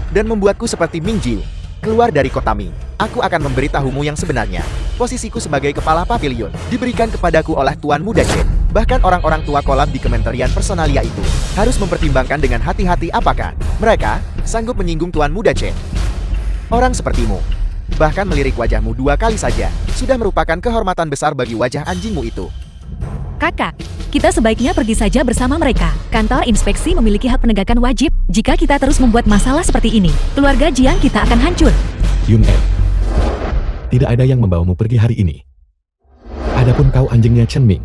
Dan membuatku seperti Ming Jiu. Keluar dari kota Ming. Aku akan memberitahumu yang sebenarnya. Posisiku sebagai kepala pavilion diberikan kepadaku oleh Tuan Muda Chen. Bahkan orang-orang tua kolam di Kementerian Personalia itu harus mempertimbangkan dengan hati-hati apakah mereka sanggup menyinggung Tuan Muda Chen. Orang sepertimu, bahkan melirik wajahmu 2 kali saja, sudah merupakan kehormatan besar bagi wajah anjingmu itu. Kakak, kita sebaiknya pergi saja bersama mereka. Kantor inspeksi memiliki hak penegakan wajib. Jika kita terus membuat masalah seperti ini, keluarga Jiang kita akan hancur. Yun Er, tidak ada yang membawamu pergi hari ini. Adapun kau anjingnya Chen Ming,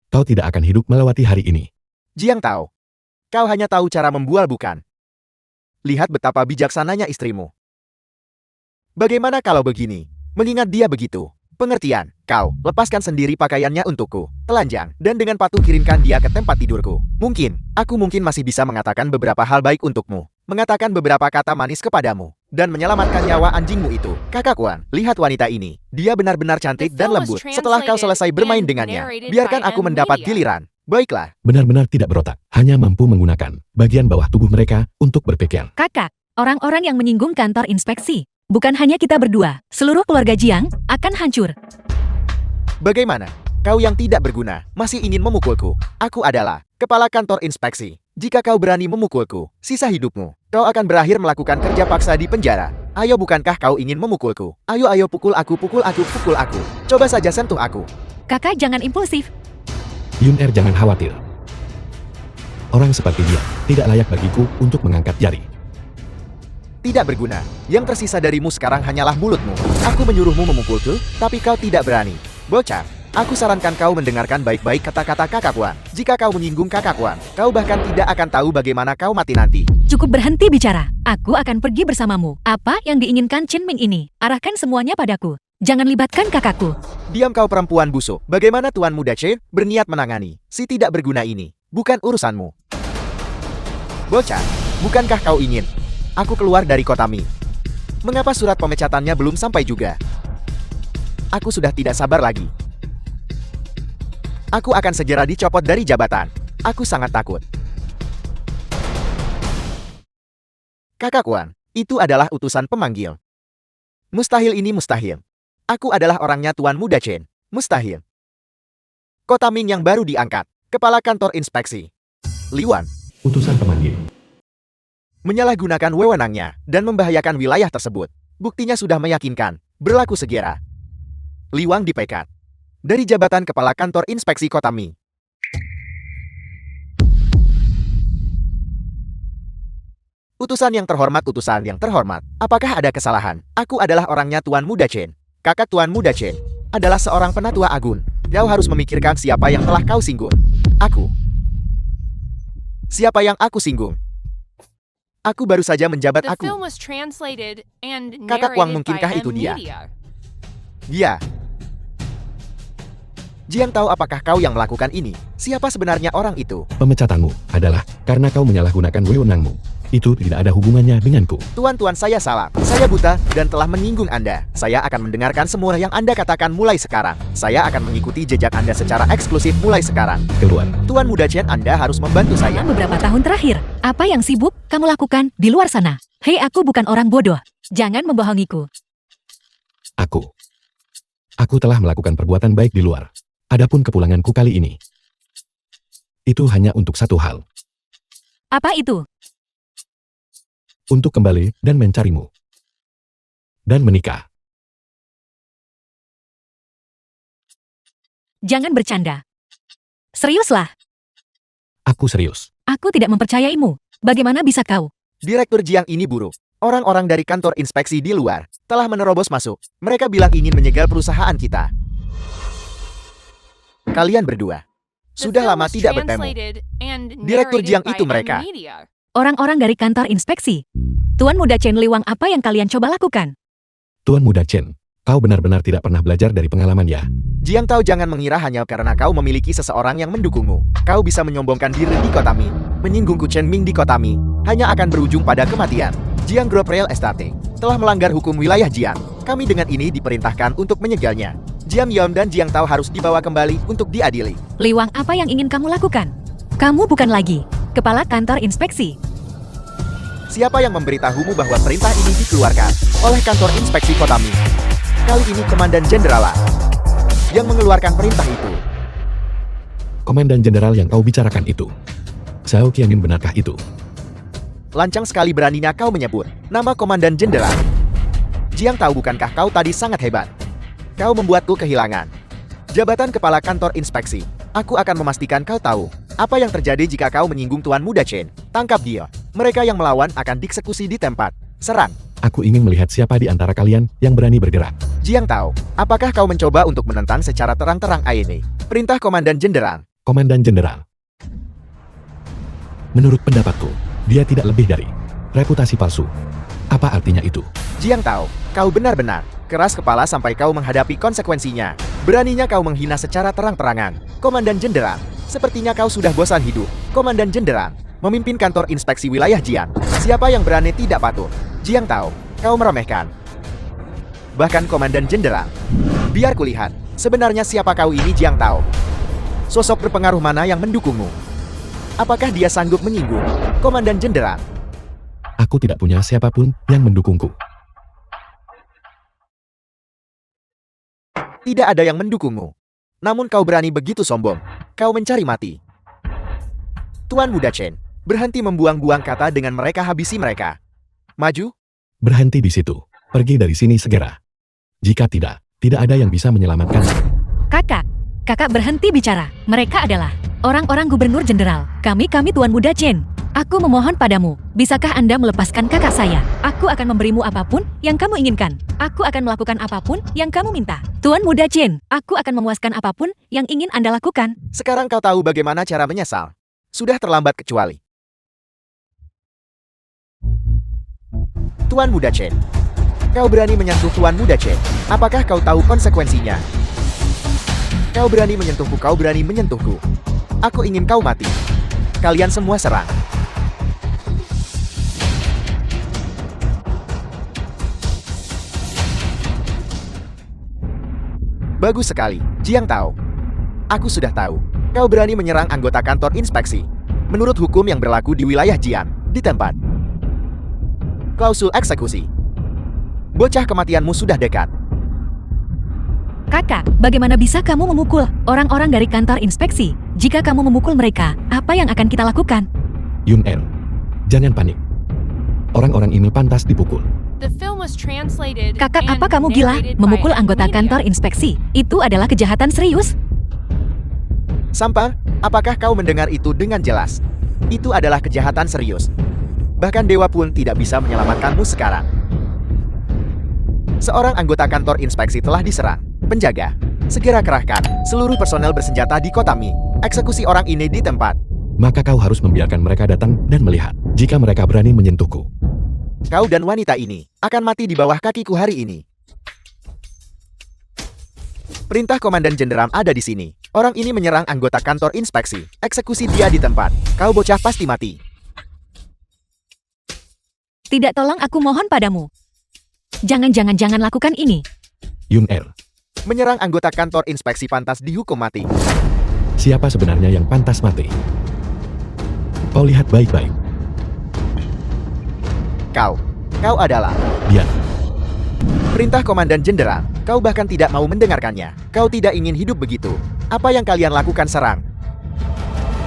kau tidak akan hidup melewati hari ini. Jiang Tao, kau hanya tahu cara membual bukan? Lihat betapa bijaksananya istrimu. Bagaimana kalau begini? Mengingat dia begitu. Pengertian, kau lepaskan sendiri pakaiannya untukku, telanjang, dan dengan patuh kirimkan dia ke tempat tidurku. Aku mungkin masih bisa mengatakan beberapa hal baik untukmu, mengatakan beberapa kata manis kepadamu, dan menyelamatkan nyawa anjingmu itu. Kakak Wan, lihat wanita ini. Dia benar-benar cantik dan lembut. Setelah kau selesai bermain dengannya, biarkan aku mendapat giliran. Baiklah. Benar-benar tidak berotak, hanya mampu menggunakan bagian bawah tubuh mereka untuk berpikir. Kakak, orang-orang yang menyinggung kantor inspeksi. Bukan hanya kita berdua, seluruh keluarga Jiang akan hancur. Bagaimana? Kau yang tidak berguna, masih ingin memukulku. Aku adalah kepala kantor inspeksi. Jika kau berani memukulku, sisa hidupmu, kau akan berakhir melakukan kerja paksa di penjara. Ayo, bukankah kau ingin memukulku? Ayo, pukul aku, pukul aku, pukul aku. Coba saja sentuh aku. Kakak jangan impulsif. Yun Er, jangan khawatir. Orang seperti dia tidak layak bagiku untuk mengangkat jari. Tidak berguna. Yang tersisa darimu sekarang hanyalah mulutmu. Aku menyuruhmu memukulku, tapi kau tidak berani. Bocah, aku sarankan kau mendengarkan baik-baik kata-kata kakak Wan. Jika kau menyinggung kakak Wan, kau bahkan tidak akan tahu bagaimana kau mati nanti. Cukup berhenti bicara. Aku akan pergi bersamamu. Apa yang diinginkan Chen Ming ini? Arahkan semuanya padaku. Jangan libatkan kakakku. Diam kau perempuan busuk. Bagaimana Tuan Muda Chen berniat menangani si tidak berguna ini? Bukan urusanmu. Bocah, bukankah kau ingin aku keluar dari kota Ming? Mengapa surat pemecatannya belum sampai juga? Aku sudah tidak sabar lagi. Aku akan segera dicopot dari jabatan. Aku sangat takut. Kakak Wan, itu adalah utusan pemanggil. Mustahil ini mustahil. Aku adalah orangnya Tuan Muda Chen. Mustahil. Kota Ming yang baru diangkat. Kepala kantor inspeksi. Li Wan. Utusan pemanggil. menyalahgunakan wewenangnya, dan membahayakan wilayah tersebut. Buktinya sudah meyakinkan, berlaku segera. Liwang dipecat dari jabatan Kepala Kantor Inspeksi Kota Mi. Utusan yang terhormat, apakah ada kesalahan? Aku adalah orangnya Tuan Muda Chen. Kakak Tuan Muda Chen adalah seorang penatua agung. Kau harus memikirkan siapa yang telah kau singgung. Aku. Siapa yang aku singgung? Aku baru saja menjabat The aku. film was translated and Kakak Wang, narrated mungkinkah by itu dia? M-Media. Dia. Jiang tahu apakah kau yang melakukan ini? Siapa sebenarnya orang itu? Pemecatanmu adalah karena kau menyalahgunakan wewenangmu. Itu tidak ada hubungannya denganku. Tuan-tuan, saya salah. Saya buta dan telah menyinggung Anda. Saya akan mendengarkan semua yang Anda katakan mulai sekarang. Saya akan mengikuti jejak Anda secara eksklusif mulai sekarang. Keluar. Tuan Muda Chen, Anda harus membantu saya. Beberapa tahun terakhir, apa yang sibuk kamu lakukan di luar sana? Hei, aku bukan orang bodoh. Jangan membohongiku. Aku telah melakukan perbuatan baik di luar. Adapun kepulanganku kali ini, itu hanya untuk satu hal. Apa itu? Untuk kembali dan mencarimu. Dan menikah. Jangan bercanda. Seriuslah, Aku serius. aku tidak mempercayaimu. Bagaimana bisa kau? Direktur Jiang ini buruk. Orang-orang dari kantor inspeksi di luar telah menerobos masuk. Mereka bilang ingin menyegel perusahaan kita. Kalian berdua The sudah film lama was tidak bertemu. translated and Direktur narrated Jiang by itu mereka. M-Media. Orang-orang dari kantor inspeksi. Tuan Muda Chen Liwang, apa yang kalian coba lakukan? Tuan Muda Chen, kau benar-benar tidak pernah belajar dari pengalaman ya. Jiang tahu, jangan mengira hanya karena kau memiliki seseorang yang mendukungmu, kau bisa menyombongkan diri di kota Mi. Menyinggungku Chen Ming di kota Mi hanya akan berujung pada kematian. Jiang Group Real Estate telah melanggar hukum wilayah Jiang. Kami dengan ini diperintahkan untuk menyegalnya. Jiang Yom dan Jiang Tao harus dibawa kembali untuk diadili. Liwang, apa yang ingin kamu lakukan? Kamu bukan lagi kepala kantor inspeksi. Siapa yang memberitahumu bahwa perintah ini dikeluarkan oleh kantor inspeksi kota Mi? Kali ini Komandan Jenderal yang mengeluarkan perintah itu. Komandan Jenderal yang kau bicarakan itu. Zhao Qianmin, benarkah itu? Lancang sekali beraninya kau menyebut nama Komandan Jenderal. Jiang tahu, bukankah kau tadi sangat hebat? Kau membuatku kehilangan jabatan kepala kantor inspeksi. Aku akan memastikan kau tahu apa yang terjadi jika kau menyinggung Tuan Muda Chen. Tangkap dia. Mereka yang melawan akan dieksekusi di tempat. Serang. Aku ingin melihat siapa di antara kalian yang berani bergerak. Jiang tahu, apakah kau mencoba untuk menentang secara terang-terang ini? Perintah Komandan Jenderal. Komandan Jenderal. Menurut pendapatku, dia tidak lebih dari reputasi palsu. Apa artinya itu? Jiang tahu, kau benar-benar keras kepala sampai kau menghadapi konsekuensinya. Beraninya kau menghina secara terang-terangan Komandan Jenderal. Sepertinya kau sudah bosan hidup, Komandan Jenderal, memimpin kantor inspeksi wilayah Jiang. Siapa yang berani tidak patuh? Jiang tahu, kau meremehkan bahkan Komandan Jenderal. Biar kulihat, sebenarnya siapa kau ini, Jiang tahu. Sosok berpengaruh mana yang mendukungmu? Apakah dia sanggup menyinggung Komandan Jenderal? Aku tidak punya siapapun yang mendukungku. Tidak ada yang mendukungmu. Namun kau berani begitu sombong. Kau mencari mati. Tuan Muda Chen, berhenti membuang-buang kata, dengan mereka habisi mereka. Maju. Berhenti di situ. Pergi dari sini segera. Jika tidak ada yang bisa menyelamatkan. Kakak berhenti bicara. Mereka adalah orang-orang gubernur jenderal. Kami Tuan Muda Chen. Aku memohon padamu, bisakah Anda melepaskan kakak saya? Aku akan memberimu apapun yang kamu inginkan. Aku akan melakukan apapun yang kamu minta. Tuan Muda Chen, aku akan memuaskan apapun yang ingin Anda lakukan. Sekarang kau tahu bagaimana cara menyesal. Sudah terlambat kecuali. Tuan Muda Chen, kau berani menyentuh Tuan Muda Chen. Apakah kau tahu konsekuensinya? Kau berani menyentuhku, kau berani menyentuhku. Aku ingin kau mati. Kalian semua serang. Bagus sekali, Jiang tahu. Aku sudah tahu. Kau berani menyerang anggota kantor inspeksi. Menurut hukum yang berlaku di wilayah Jiang, di tempat. Klausul eksekusi. Bocah, kematianmu sudah dekat. Kakak, bagaimana bisa kamu memukul orang-orang dari kantor inspeksi? Jika kamu memukul mereka, apa yang akan kita lakukan? Yun Er, jangan panik. Orang-orang ini pantas dipukul. The film was translated Kakak, and apa kamu gila? narrated Memukul by anggota Media. kantor inspeksi. Itu adalah kejahatan serius. Sampah, apakah kau mendengar itu dengan jelas? Itu adalah kejahatan serius. Bahkan dewa pun tidak bisa menyelamatkanmu sekarang. Seorang anggota kantor inspeksi telah diserang. Penjaga, segera kerahkan seluruh personel bersenjata di kota Mi. Eksekusi orang ini di tempat. Maka kau harus membiarkan mereka datang dan melihat jika mereka berani menyentuhku. Kau dan wanita ini akan mati di bawah kakiku hari ini. Perintah Komandan Jenderal ada di sini. Orang ini menyerang anggota kantor inspeksi. Eksekusi dia di tempat. Kau bocah pasti mati. Tidak, tolong, aku mohon padamu. Jangan lakukan ini. Yun Er, Menyerang anggota kantor inspeksi pantas dihukum mati. siapa sebenarnya yang pantas mati? Kau lihat baik-baik. Kau adalah Dia. perintah Komandan Jenderal. Kau bahkan tidak mau mendengarkannya. Kau tidak ingin hidup begitu. Apa yang kalian lakukan serang?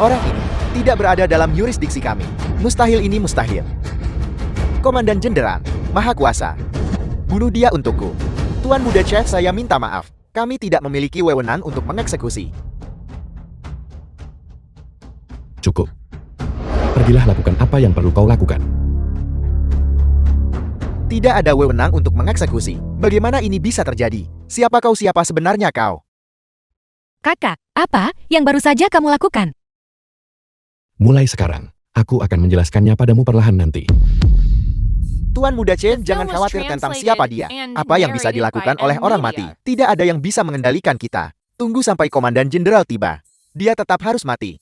Orang ini tidak berada dalam yurisdiksi kami. Mustahil ini mustahil. Komandan Jenderal, Maha Kuasa. Bunuh dia untukku. Tuan Muda Chef, saya minta maaf. Kami tidak memiliki wewenang untuk mengeksekusi. Cukup. Pergilah lakukan apa yang perlu kau lakukan. Tidak ada wewenang untuk mengeksekusi. Bagaimana ini bisa terjadi? Siapa kau, siapa sebenarnya kau? Kakak, apa yang baru saja kamu lakukan? Mulai sekarang, aku akan menjelaskannya padamu perlahan nanti. Tuan Muda Chen, The jangan film was khawatir tentang translated siapa dia. and Apa yang bisa narrated dilakukan by oleh orang mati. Media. Tidak ada yang bisa mengendalikan kita. Tunggu sampai Komandan Jenderal tiba. Dia tetap harus mati.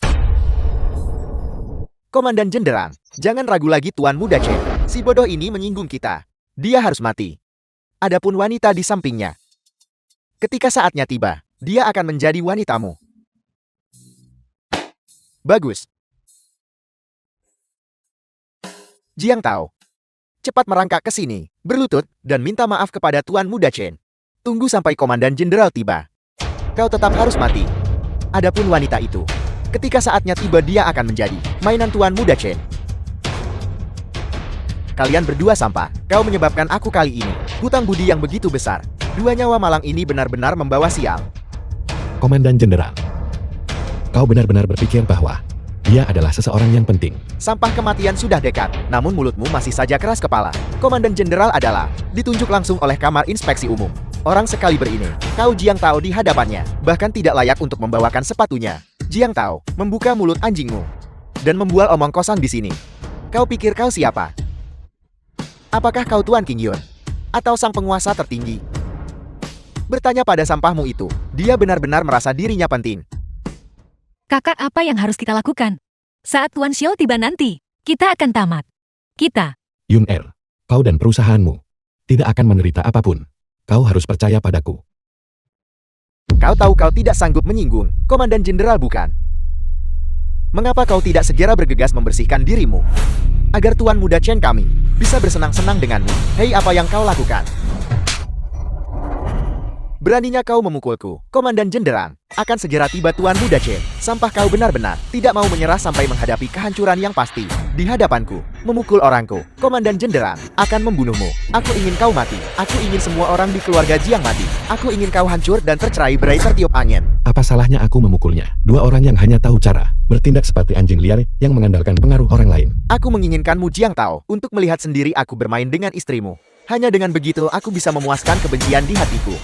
Komandan Jenderal, jangan ragu lagi Tuan Muda Chen. Si bodoh ini menyinggung kita. Dia harus mati. Adapun wanita di sampingnya. Ketika saatnya tiba, dia akan menjadi wanitamu. Bagus. Jiang Tao, cepat merangkak ke sini, berlutut, dan minta maaf kepada Tuan Muda Chen. Tunggu sampai Komandan Jenderal tiba. Kau tetap harus mati. Adapun wanita itu, ketika saatnya tiba dia akan menjadi mainan Tuan Muda Chen. Kalian berdua sampah. Kau menyebabkan aku kali ini hutang budi yang begitu besar. Dua nyawa malang ini benar-benar membawa sial. Komandan Jenderal, kau benar-benar berpikir bahwa dia adalah seseorang yang penting. Sampah kematian sudah dekat, namun mulutmu masih saja keras kepala. Komandan Jenderal adalah ditunjuk langsung oleh Kamar Inspeksi Umum. Orang sekaliber ini, kau Jiang Tao di hadapannya, bahkan tidak layak untuk membawakan sepatunya. Jiang Tao, membuka mulut anjingmu dan membual omong kosong di sini. Kau pikir kau siapa? Apakah kau Tuan King Yun? Atau sang penguasa tertinggi? Bertanya pada sampahmu itu, dia benar-benar merasa dirinya penting. Kakak, apa yang harus kita lakukan? Saat Tuan Xiao tiba nanti, kita akan tamat. Kita. Yun Er, kau dan perusahaanmu tidak akan menderita apapun. Kau harus percaya padaku. Kau tahu kau tidak sanggup menyinggung Komandan Jenderal, bukan? Mengapa kau tidak segera bergegas membersihkan dirimu? Agar Tuan Muda Chen kami bisa bersenang-senang denganmu. Hei, apa yang kau lakukan? Beraninya kau memukulku, Komandan Jenderal. Akan segera tiba Tuan Muda Chen. Sampah, kau benar-benar tidak mau menyerah sampai menghadapi kehancuran yang pasti. Di hadapanku, memukul orangku. Komandan Jenderal akan membunuhmu. Aku ingin kau mati. Aku ingin semua orang di keluarga Jiang mati. Aku ingin kau hancur dan tercerai berai tertiup angin. Apa salahnya aku memukulnya? Dua orang yang hanya tahu cara bertindak seperti anjing liar yang mengandalkan pengaruh orang lain. Aku menginginkanmu Jiang Tao untuk melihat sendiri aku bermain dengan istrimu. Hanya dengan begitu aku bisa memuaskan kebencian di hatiku.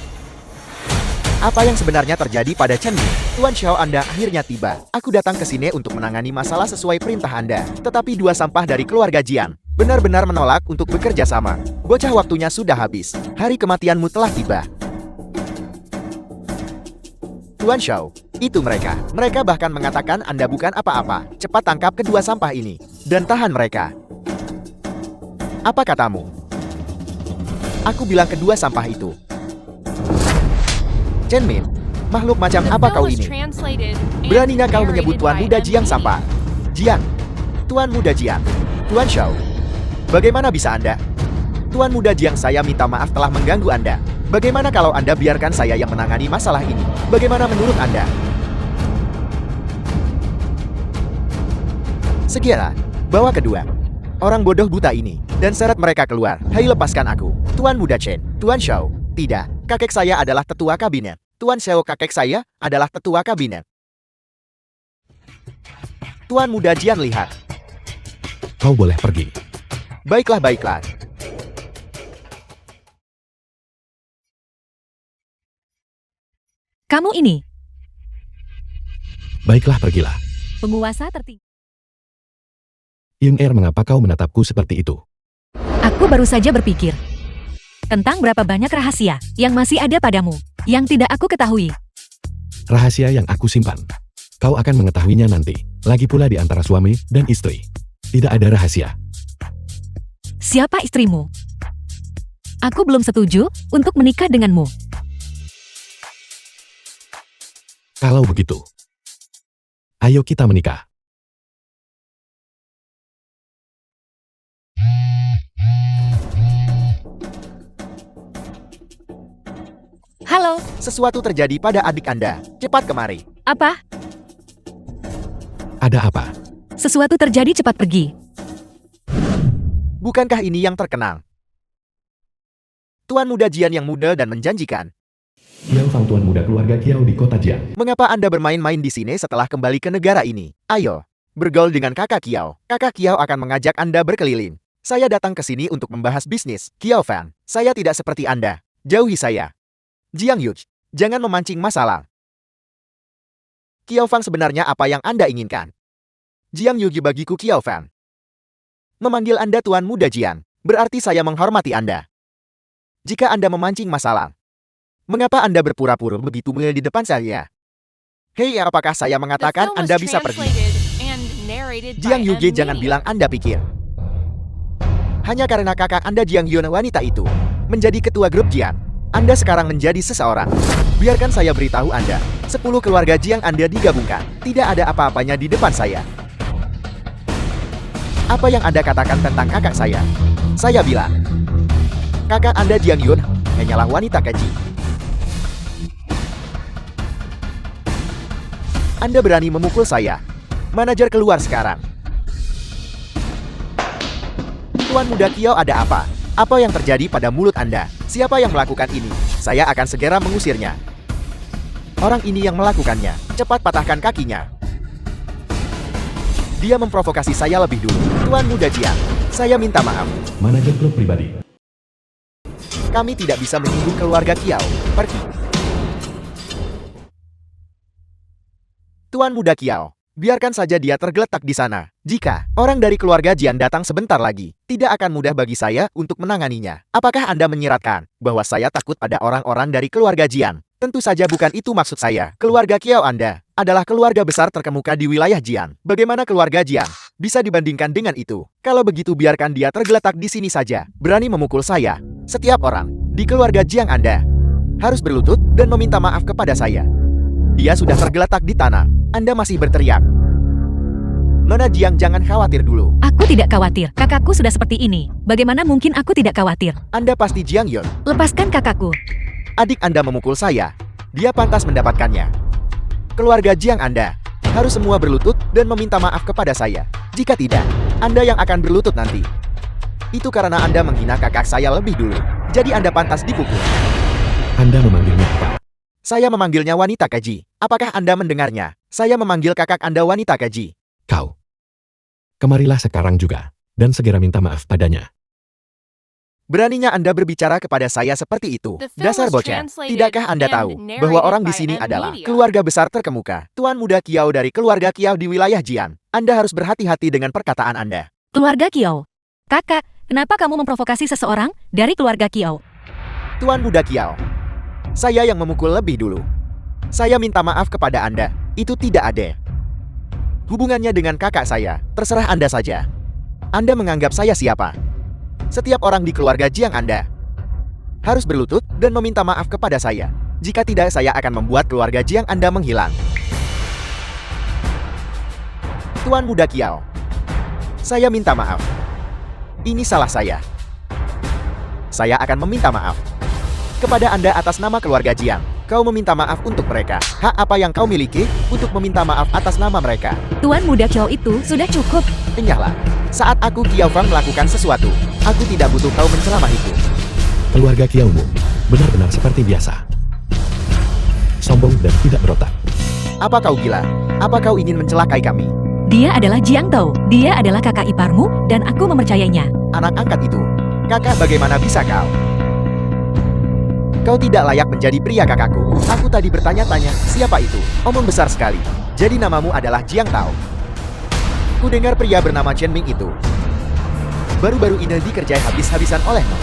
Apa yang sebenarnya terjadi pada Chen Min? Tuan Xiao, Anda akhirnya tiba. Aku datang ke sini untuk menangani masalah sesuai perintah Anda. Tetapi dua sampah dari keluarga Jiang benar-benar menolak untuk bekerja sama. Bocah, waktunya sudah habis. Hari kematianmu telah tiba. Tuan Xiao, itu mereka. Mereka bahkan mengatakan Anda bukan apa-apa. Cepat tangkap kedua sampah ini dan tahan mereka. Apa katamu? Aku bilang kedua sampah itu. Chen Min, makhluk macam The apa film kau was ini? translated and Beraninya kau menyebut narrated Tuan by Muda Jiang Media. sampah? Jiang, Tuan Muda Jiang, Tuan Xiao. Bagaimana bisa Anda? Tuan Muda Jiang, saya minta maaf telah mengganggu Anda. Bagaimana kalau Anda biarkan saya yang menangani masalah ini? Bagaimana menurut Anda? Segera, bawa kedua orang bodoh buta ini dan seret mereka keluar. Hai, lepaskan aku. Tuan Muda Chen, Tuan Shao. Tidak, kakek saya adalah tetua kabinet. Tuan Shao, kakek saya adalah tetua kabinet. Tuan Muda Jian, lihat. Kau boleh pergi. Baiklah, baiklah. Kamu ini, Baiklah, pergilah. penguasa tertinggi. Yung Er, mengapa kau menatapku seperti itu? Aku baru saja berpikir tentang berapa banyak rahasia yang masih ada padamu, yang tidak aku ketahui. Rahasia yang aku simpan. Kau akan mengetahuinya nanti. Lagi pula di antara suami dan istri. Tidak ada rahasia. Siapa istrimu? Aku belum setuju untuk menikah denganmu. Kalau begitu, ayo kita menikah. Halo, Sesuatu terjadi pada adik Anda. Cepat kemari. apa? Ada apa? Sesuatu terjadi, cepat pergi. Bukankah ini yang terkenal? Tuan Muda Jian yang muda dan menjanjikan. Kiao Fang, tuan muda keluarga Kiao di kota Jian. Mengapa Anda bermain-main di sini setelah kembali ke negara ini? Ayo, bergaul dengan kakak Kiao. Kakak Kiao akan mengajak Anda berkeliling. Saya datang ke sini untuk membahas bisnis. Kiao Fan, saya tidak seperti Anda. Jauhi saya. Jiang Yuj, jangan memancing masalah. Kiao Fang, sebenarnya apa yang Anda inginkan? Jiang Yuji, bagiku Kiao Fan. Memanggil Anda Tuan Muda Jian, berarti saya menghormati Anda. Jika Anda memancing masalah, mengapa Anda berpura-pura begitu mulia di depan saya? Hei, apakah saya The mengatakan film was Anda bisa pergi? translated and narrated by Jiang Yuji, M. jangan Media. bilang Anda pikir. Hanya karena kakak Anda Jiang Yun wanita itu menjadi ketua grup Jian, Anda sekarang menjadi seseorang. Biarkan saya beritahu Anda, 10 keluarga Jiang Anda digabungkan. Tidak ada apa-apanya di depan saya. Apa yang Anda katakan tentang kakak saya? Saya bilang, kakak Anda Jiang Yun hanyalah wanita keji. Anda berani memukul saya. Manajer, keluar sekarang. Tuan Muda Kiao, ada apa? Apa yang terjadi pada mulut Anda? Siapa yang melakukan ini? Saya akan segera mengusirnya. Orang ini yang melakukannya. Cepat patahkan kakinya. Dia memprovokasi saya lebih dulu. Tuan Muda Jian, saya minta maaf. Manajer klub pribadi. Kami tidak bisa menyinggung keluarga Kiao. Pergi. Tuan Muda Kiao, biarkan saja dia tergeletak di sana. Jika orang dari keluarga Jian datang sebentar lagi, tidak akan mudah bagi saya untuk menanganinya. Apakah Anda menyiratkan bahwa saya takut pada orang-orang dari keluarga Jian? Tentu saja bukan itu maksud saya. Keluarga Kiao Anda adalah keluarga besar terkemuka di wilayah Jian. Bagaimana keluarga Jian bisa dibandingkan dengan itu? Kalau begitu, biarkan dia tergeletak di sini saja. Berani memukul saya. Setiap orang di keluarga Jiang Anda harus berlutut dan meminta maaf kepada saya. Dia sudah tergeletak di tanah. Anda masih berteriak. Nona Jiang, jangan khawatir dulu. Aku tidak khawatir. Kakakku sudah seperti ini. Bagaimana mungkin aku tidak khawatir? Anda pasti Jiang Yun. Lepaskan kakakku. Adik Anda memukul saya. Dia pantas mendapatkannya. Keluarga Jiang Anda harus semua berlutut dan meminta maaf kepada saya. Jika tidak, Anda yang akan berlutut nanti. Itu karena Anda menghina kakak saya lebih dulu. Jadi Anda pantas dipukul. Anda memanggilnya apa? Saya memanggilnya wanita keji. Apakah Anda mendengarnya? Saya memanggil kakak Anda wanita keji. Kau. Kemarilah sekarang juga, dan segera minta maaf padanya. Beraninya Anda berbicara kepada saya seperti itu. The film Dasar was bocah. translated Tidakkah Anda and tahu narrated bahwa orang di by sini M. adalah Media. keluarga besar terkemuka? Tuan Muda Kiao dari keluarga Kiao di wilayah Jian. Anda harus berhati-hati dengan perkataan Anda. Keluarga Kiao. Kakak, kenapa kamu memprovokasi seseorang dari keluarga Kiao? Tuan Muda Kiao, saya yang memukul lebih dulu. Saya minta maaf kepada Anda. Itu tidak ada hubungannya dengan kakak saya. Terserah Anda saja. Anda menganggap saya siapa? Setiap orang di keluarga Jiang Anda harus berlutut dan meminta maaf kepada saya. Jika tidak, saya akan membuat keluarga Jiang Anda menghilang. Tuan Muda Kiao, saya minta maaf. Ini salah saya. Saya akan meminta maaf kepada Anda atas nama keluarga Jiang. Kau meminta maaf untuk mereka. Hak apa yang kau miliki untuk meminta maaf atas nama mereka? Tuan Muda Kiao itu sudah cukup. Enyahlah. Saat aku Kiao Fang melakukan sesuatu, Aku tidak butuh kau mencelamahiku. Keluarga Kiaumu benar-benar seperti biasa. Sombong dan tidak berotak. Apa kau gila? Apa kau ingin mencelakai kami? Dia adalah Jiang Tao. Dia adalah kakak iparmu dan aku mempercayainya. Anak angkat itu. Kakak, bagaimana bisa kau? Kau tidak layak menjadi pria kakakku. Aku tadi bertanya-tanya, siapa itu? Omong besar sekali. Jadi namamu adalah Jiang Tao. Ku dengar pria bernama Chen Ming itu baru-baru ini dikerjai habis-habisan olehmu.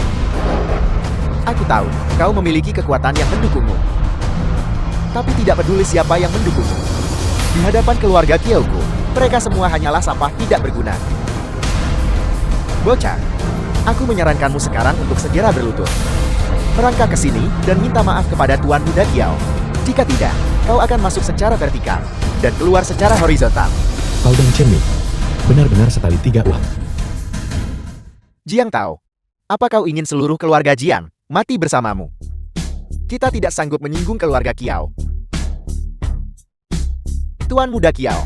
Aku tahu, kau memiliki kekuatan yang mendukungmu. Tapi tidak peduli siapa yang mendukungmu. Di hadapan keluarga Kiauku, mereka semua hanyalah sampah tidak berguna. Bocah, aku menyarankanmu sekarang untuk segera berlutut. Merangkak ke sini dan minta maaf kepada Tuan Muda Kiau. Jika tidak, kau akan masuk secara vertikal dan keluar secara horizontal. Kau dan Chen Ming benar-benar setali tiga uang. Jiang Tao, apa kau ingin seluruh keluarga Jiang mati bersamamu? Kita tidak sanggup menyinggung keluarga Kiau. Tuan Muda Kiau,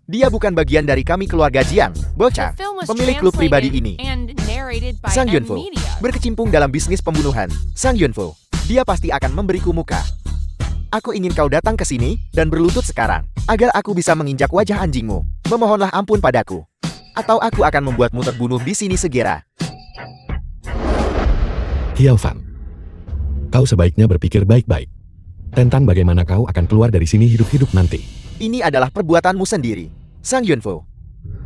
dia bukan bagian dari kami keluarga Jiang, bocah. The film was Pemilik klub pribadi translated ini, and narrated by Sang M Yunfu, Media. berkecimpung dalam bisnis pembunuhan. Sang Yunfu, dia pasti akan memberiku muka. Aku ingin kau datang ke sini dan berlutut sekarang, agar aku bisa menginjak wajah anjingmu. Memohonlah ampun padaku, atau aku akan membuatmu terbunuh di sini segera. Hiao Fan, kau sebaiknya berpikir baik-baik tentang bagaimana kau akan keluar dari sini hidup-hidup nanti. Ini adalah perbuatanmu sendiri, Sang Yunfu.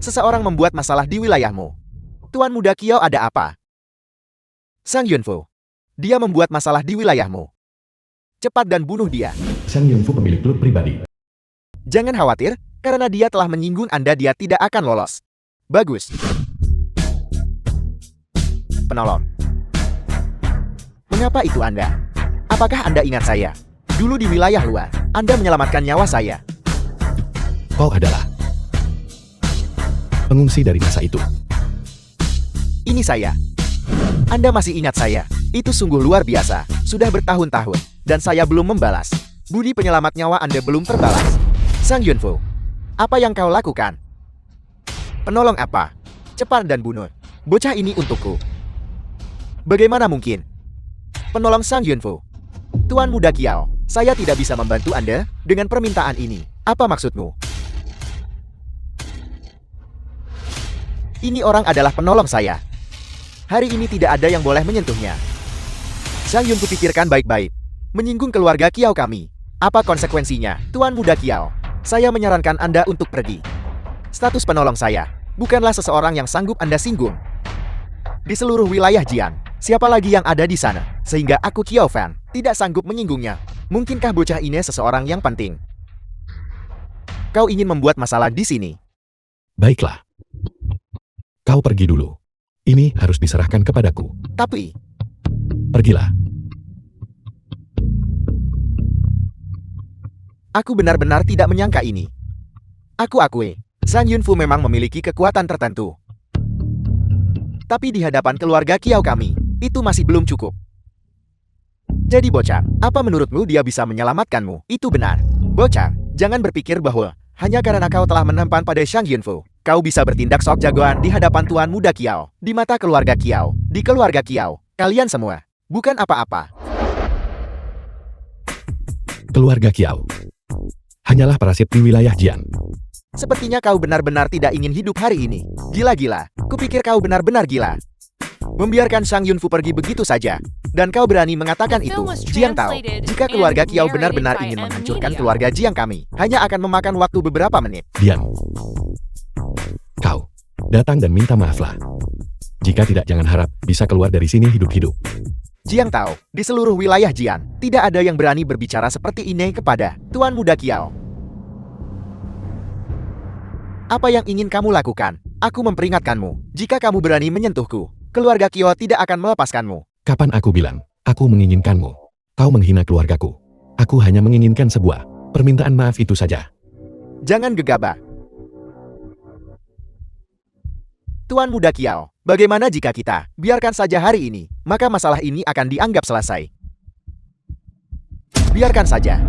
Seseorang membuat masalah di wilayahmu. Tuan Muda Kiau ada apa? Sang Yunfu, dia membuat masalah di wilayahmu. Cepat dan bunuh dia. Sang Yunfu pemilik klub pribadi. Jangan khawatir, karena dia telah menyinggung Anda, dia tidak akan lolos. Bagus. Penolong. Mengapa itu Anda? Apakah Anda ingat saya? Dulu di wilayah luar, Anda menyelamatkan nyawa saya. Kau adalah pengungsi dari masa itu. Ini saya. Anda masih ingat saya? Itu sungguh luar biasa. Sudah bertahun-tahun, dan saya belum membalas. Budi penyelamat nyawa Anda belum terbalas. Sang Yunfu, apa yang kau lakukan? Penolong apa? Cepat dan bunuh. Bocah ini untukku. Bagaimana mungkin? Penolong Sang Yunfu. Tuan Muda Kiau, saya tidak bisa membantu Anda dengan permintaan ini. Apa maksudmu? Ini orang adalah penolong saya. Hari ini tidak ada yang boleh menyentuhnya. Sang Yunfu, pikirkan baik-baik. Menyinggung keluarga Kiau kami. Apa konsekuensinya, Tuan Muda Kiau? Saya menyarankan Anda untuk pergi. Status penolong saya bukanlah seseorang yang sanggup Anda singgung. Di seluruh wilayah Jiang, siapa lagi yang ada di sana, sehingga aku Kiau Fan tidak sanggup menyinggungnya. Mungkinkah bocah ini seseorang yang penting? Kau ingin membuat masalah di sini? Baiklah. Kau pergi dulu. Ini harus diserahkan kepadaku. Tapi, Pergilah. aku benar-benar tidak menyangka ini. Aku akui, Sang Yunfu memang memiliki kekuatan tertentu. Tapi di hadapan keluarga Kiau kami, itu masih belum cukup. Jadi bocah, apa menurutmu dia bisa menyelamatkanmu? Itu benar. Bocah, jangan berpikir bahwa hanya karena kau telah menampan pada Sang Yunfu, kau bisa bertindak sok jagoan di hadapan Tuan Muda Kiau. Di mata keluarga Kiau, di keluarga Kiau, kalian semua bukan apa-apa. Keluarga Kiau hanyalah parasit di wilayah Jiang. Sepertinya kau benar-benar tidak ingin hidup hari ini. Gila-gila, kupikir kau benar-benar gila. Membiarkan Sang Yunfu pergi begitu saja. Dan kau berani mengatakan itu. Jiang Tao, jika keluarga Kiau benar-benar ingin menghancurkan keluarga Jiang kami, hanya akan memakan waktu beberapa menit. Diam. Kau datang dan minta maaflah. Jika tidak, jangan harap bisa keluar dari sini hidup-hidup. Jiang Tao, di seluruh wilayah Jiang, tidak ada yang berani berbicara seperti ini kepada Tuan Muda Kiau. Apa yang ingin kamu lakukan? Aku memperingatkanmu, jika kamu berani menyentuhku, keluarga Kiau tidak akan melepaskanmu. Kapan aku bilang, aku menginginkanmu? Kau menghina keluargaku. Aku hanya menginginkan sebuah permintaan maaf itu saja. Jangan gegabah. Tuan Muda Kiau, bagaimana jika kita biarkan saja hari ini, maka masalah ini akan dianggap selesai. Biarkan saja.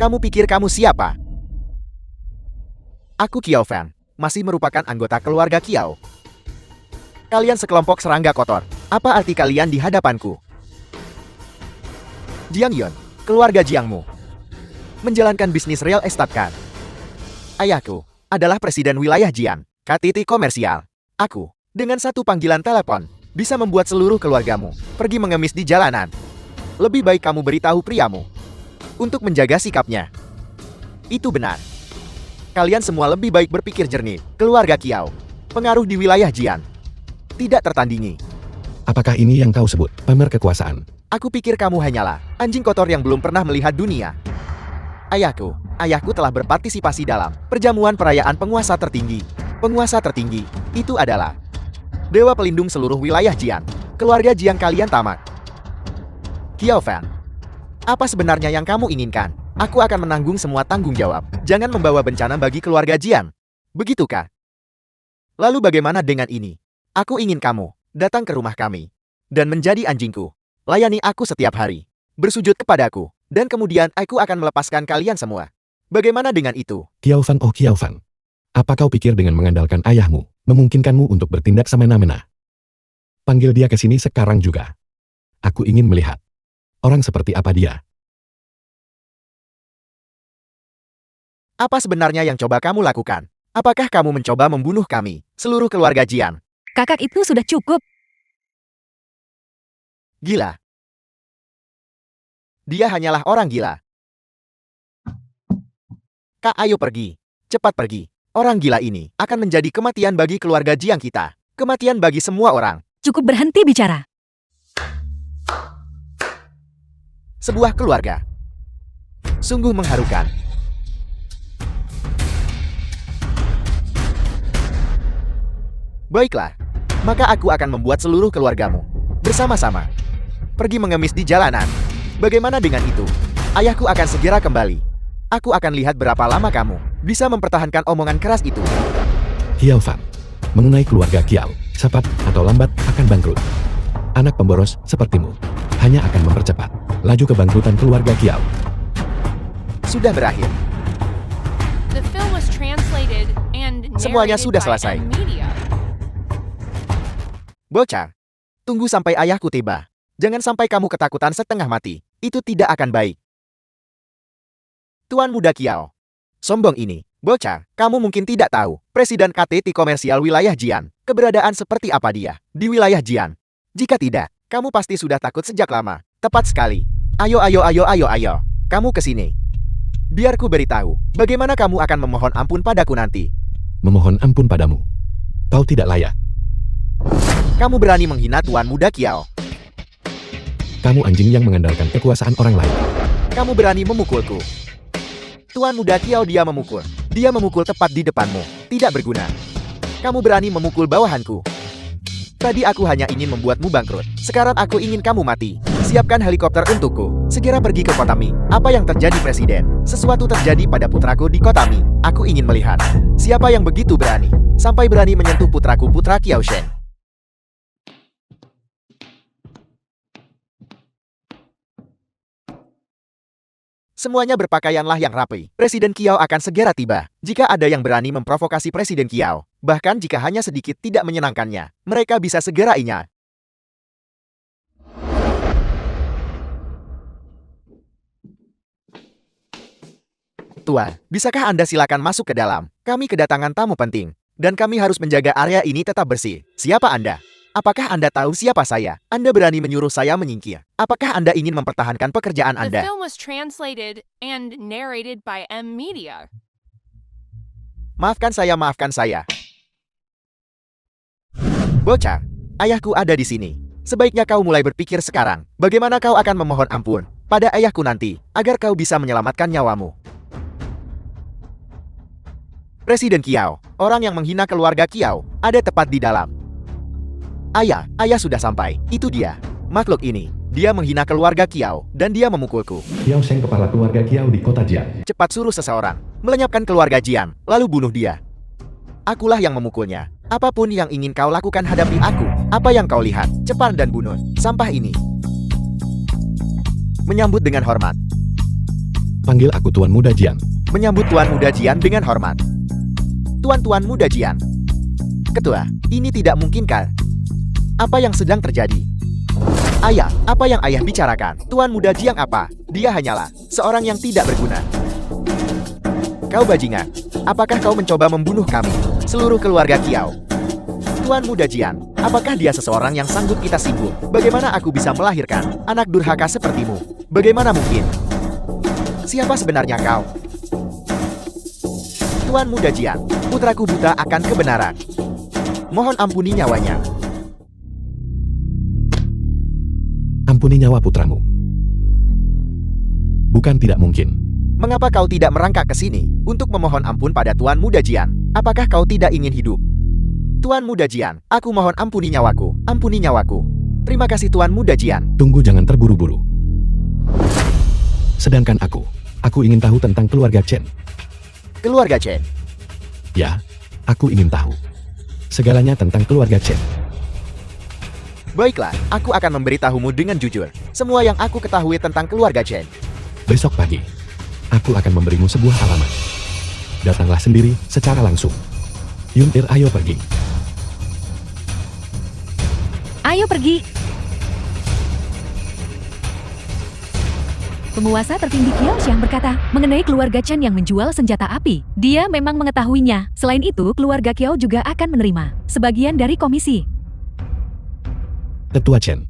Kamu pikir kamu siapa? Aku Kiau Fan, masih merupakan anggota keluarga Kiau. Kalian sekelompok serangga kotor. Apa arti kalian di hadapanku? Jiang Yun, keluarga Jiangmu. Menjalankan bisnis real estate kan? Ayahku adalah presiden wilayah Jian, KTT komersial. Aku, dengan satu panggilan telepon, bisa membuat seluruh keluargamu pergi mengemis di jalanan. Lebih baik kamu beritahu priamu untuk menjaga sikapnya. Itu benar. Kalian semua lebih baik berpikir jernih. Keluarga Kiao, pengaruh di wilayah Jian, tidak tertandingi. Apakah ini yang kau sebut pamer kekuasaan? Aku pikir kamu hanyalah anjing kotor yang belum pernah melihat dunia. Ayahku telah berpartisipasi dalam perjamuan perayaan penguasa tertinggi. Penguasa tertinggi itu adalah dewa pelindung seluruh wilayah Jian. Keluarga Jiang kalian tamat. Kiao Fan, apa sebenarnya yang kamu inginkan? Aku akan menanggung semua tanggung jawab. Jangan membawa bencana bagi keluarga Jian. Begitukah? Lalu bagaimana dengan ini? Aku ingin kamu datang ke rumah kami dan menjadi anjingku. Layani aku setiap hari. Bersujud kepadaku. Dan kemudian aku akan melepaskan kalian semua. Bagaimana dengan itu? Kiao Fan, oh Kiao Fan. Apa kau pikir dengan mengandalkan ayahmu, memungkinkanmu untuk bertindak semena-mena? Panggil dia ke sini sekarang juga. Aku ingin melihat orang seperti apa dia. Apa sebenarnya yang coba kamu lakukan? Apakah kamu mencoba membunuh kami, seluruh keluarga Jian? Kakak itu sudah cukup. Gila. Dia hanyalah orang gila. Kak, ayo pergi. Cepat pergi. Orang gila ini akan menjadi kematian bagi keluarga Jiang kita. Kematian bagi semua orang. Cukup berhenti bicara. Sebuah keluarga. Sungguh mengharukan. Baiklah. Maka aku akan membuat seluruh keluargamu bersama-sama pergi mengemis di jalanan. Bagaimana dengan itu? Ayahku akan segera kembali. Aku akan lihat berapa lama kamu bisa mempertahankan omongan keras itu. Kiao Fan, mengenai keluarga Kiao, cepat atau lambat akan bangkrut. Anak pemboros sepertimu hanya akan mempercepat laju kebangkrutan keluarga Kiao. Sudah berakhir. The film was translated and Semuanya narrated sudah by selesai. M Media. Bocah, tunggu sampai ayahku tiba. Jangan sampai kamu ketakutan setengah mati. Itu tidak akan baik. Tuan Muda Kiao. Sombong ini. Bocah, kamu mungkin tidak tahu. Presiden KTT komersial wilayah Jian. Keberadaan seperti apa dia di wilayah Jian. Jika tidak, kamu pasti sudah takut sejak lama. Tepat sekali. Ayo. Kamu ke sini. Biar ku beritahu, bagaimana kamu akan memohon ampun padaku nanti. Memohon ampun padamu. Kau tidak layak. Kamu berani menghina Tuan Muda Kiao. Kamu anjing yang mengandalkan kekuasaan orang lain. Kamu berani memukulku. Tuan Muda Kiao, dia memukul. Dia memukul tepat di depanmu. Tidak berguna. Kamu berani memukul bawahanku. Tadi aku hanya ingin membuatmu bangkrut. Sekarang aku ingin kamu mati. Siapkan helikopter untukku. Segera pergi ke kota Mi. Apa yang terjadi, Presiden? Sesuatu terjadi pada putraku di kota Mi. Aku ingin melihat. Siapa yang begitu berani sampai berani menyentuh putraku, Putra Kiao Shen? Semuanya berpakaianlah yang rapi. Presiden Kiao akan segera tiba. Jika ada yang berani memprovokasi Presiden Kiao, bahkan jika hanya sedikit tidak menyenangkannya, mereka bisa segera ingat. Tuan, bisakah Anda silakan masuk ke dalam? Kami kedatangan tamu penting, dan kami harus menjaga area ini tetap bersih. Siapa Anda? Apakah Anda tahu siapa saya? Anda berani menyuruh saya menyingkir. Apakah Anda ingin mempertahankan pekerjaan The Anda? film was translated and narrated by M Media. Maafkan saya. Bocah, ayahku ada di sini. Sebaiknya kau mulai berpikir sekarang. Bagaimana kau akan memohon ampun pada ayahku nanti, agar kau bisa menyelamatkan nyawamu. Presiden Kiao, orang yang menghina keluarga Kiao, ada tepat di dalam. Ayah sudah sampai. Itu dia. Makhluk ini, dia menghina keluarga Kiao, dan dia memukulku. Kiao Sheng, kepala keluarga Kiao di kota Jian. Cepat suruh seseorang melenyapkan keluarga Jian, lalu bunuh dia. Akulah yang memukulnya. Apapun yang ingin kau lakukan hadapi aku. Apa yang kau lihat, cepat dan bunuh sampah ini. Menyambut dengan hormat. Panggil aku Tuan Muda Jian. Menyambut Tuan Muda Jian dengan hormat. Tuan Muda Jian. Ketua, ini tidak mungkin kan? Apa yang sedang terjadi? Ayah, apa yang ayah bicarakan? Tuan muda Jiang apa? Dia hanyalah seorang yang tidak berguna. Kau bajingan, apakah kau mencoba membunuh kami, seluruh keluarga Kiao? Tuan muda Jian, apakah dia seseorang yang sanggup kita singgung? Bagaimana aku bisa melahirkan anak durhaka sepertimu? Bagaimana mungkin? Siapa sebenarnya kau? Tuan muda Jian, putraku buta akan kebenaran. Mohon ampuni nyawanya. Ampuni nyawa putramu. Bukan tidak mungkin. Mengapa kau tidak merangkak ke sini untuk memohon ampun pada Tuan muda Jian? Apakah kau tidak ingin hidup? Tuan muda Jian, aku mohon ampuni nyawaku. Ampuni nyawaku. Terima kasih Tuan muda Jian. Tunggu, jangan terburu-buru. Sedangkan aku ingin tahu tentang keluarga Chen. Keluarga Chen. Ya, aku ingin tahu segalanya tentang keluarga Chen. Baiklah, aku akan memberitahumu dengan jujur semua yang aku ketahui tentang keluarga Chen. Besok pagi, aku akan memberimu sebuah alamat. Datanglah sendiri secara langsung. Yunir, ayo pergi. Ayo pergi. Penguasa tertinggi Qiaoxiang berkata mengenai keluarga Chen yang menjual senjata api. Dia memang mengetahuinya. Selain itu, keluarga Qiao juga akan menerima sebagian dari komisi. Tetua Chen.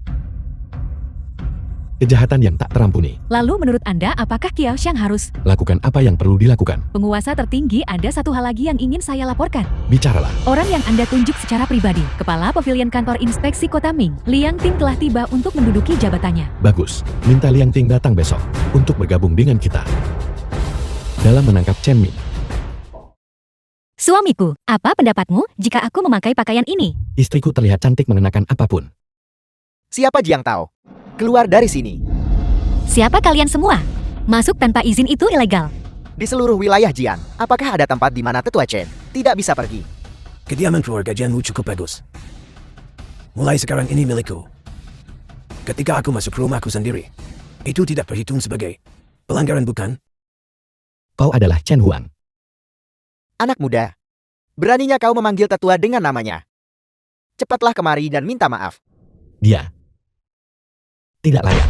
Kejahatan yang tak terampuni. Lalu menurut Anda, apakah Qiaoxiang harus? Lakukan apa yang perlu dilakukan. Penguasa tertinggi, ada satu hal lagi yang ingin saya laporkan. Bicaralah. Orang yang Anda tunjuk secara pribadi, Kepala Pavilion Kantor Inspeksi Kota Ming, Liang Ting telah tiba untuk menduduki jabatannya. Bagus, minta Liang Ting datang besok untuk bergabung dengan kita dalam menangkap Chen Ming. Suamiku, apa pendapatmu jika aku memakai pakaian ini? Istriku terlihat cantik mengenakan apapun. Siapa Jiang Tao? Keluar dari sini. Siapa kalian semua? Masuk tanpa izin itu ilegal. Di seluruh wilayah Jian, apakah ada tempat di mana Tetua Chen tidak bisa pergi? Kediaman keluarga Jianmu cukup bagus. Mulai sekarang ini milikku. Ketika aku masuk rumahku sendiri, itu tidak terhitung sebagai pelanggaran, bukan? Kau adalah Chen Huang. Anak muda, beraninya kau memanggil tetua dengan namanya. Cepatlah kemari dan minta maaf. Dia tidak layak.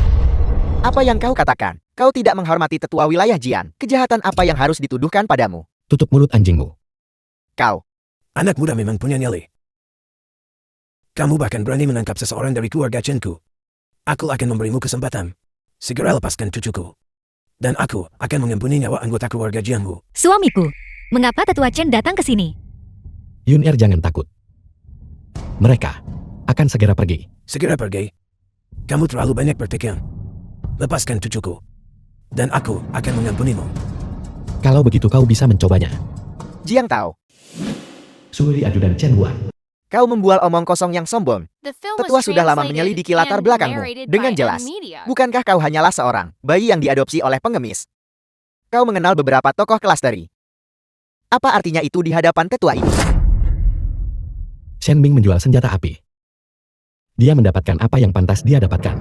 Apa yang kau katakan? Kau tidak menghormati tetua wilayah Jian. Kejahatan apa yang harus dituduhkan padamu? Tutup mulut anjingmu. Kau. Anak muda memang punya nyali. Kamu bahkan berani menangkap seseorang dari keluarga Chenku. Aku akan memberimu kesempatan. Segera lepaskan cucuku. Dan aku akan mengampuni nyawa anggota keluarga Jianmu. Suamiku, mengapa Tetua Chen datang ke sini? Yunir, jangan takut. Mereka akan segera pergi. Segera pergi. Kamu terlalu banyak bertekian. Lepaskan cucuku. Dan aku akan mengampunimu. Kalau begitu kau bisa mencobanya. Jiang Tao, Suri ajudan Chen Huang. kau membual omong kosong yang sombong. The film Tetua was sudah lama translated menyelidiki latar and belakangmu narrated dengan by jelas. M-Media. Bukankah kau hanyalah seorang bayi yang diadopsi oleh pengemis? Kau mengenal beberapa tokoh kelas teri. Apa artinya itu di hadapan tetua ini? Shen Ming menjual senjata api. Dia mendapatkan apa yang pantas dia dapatkan.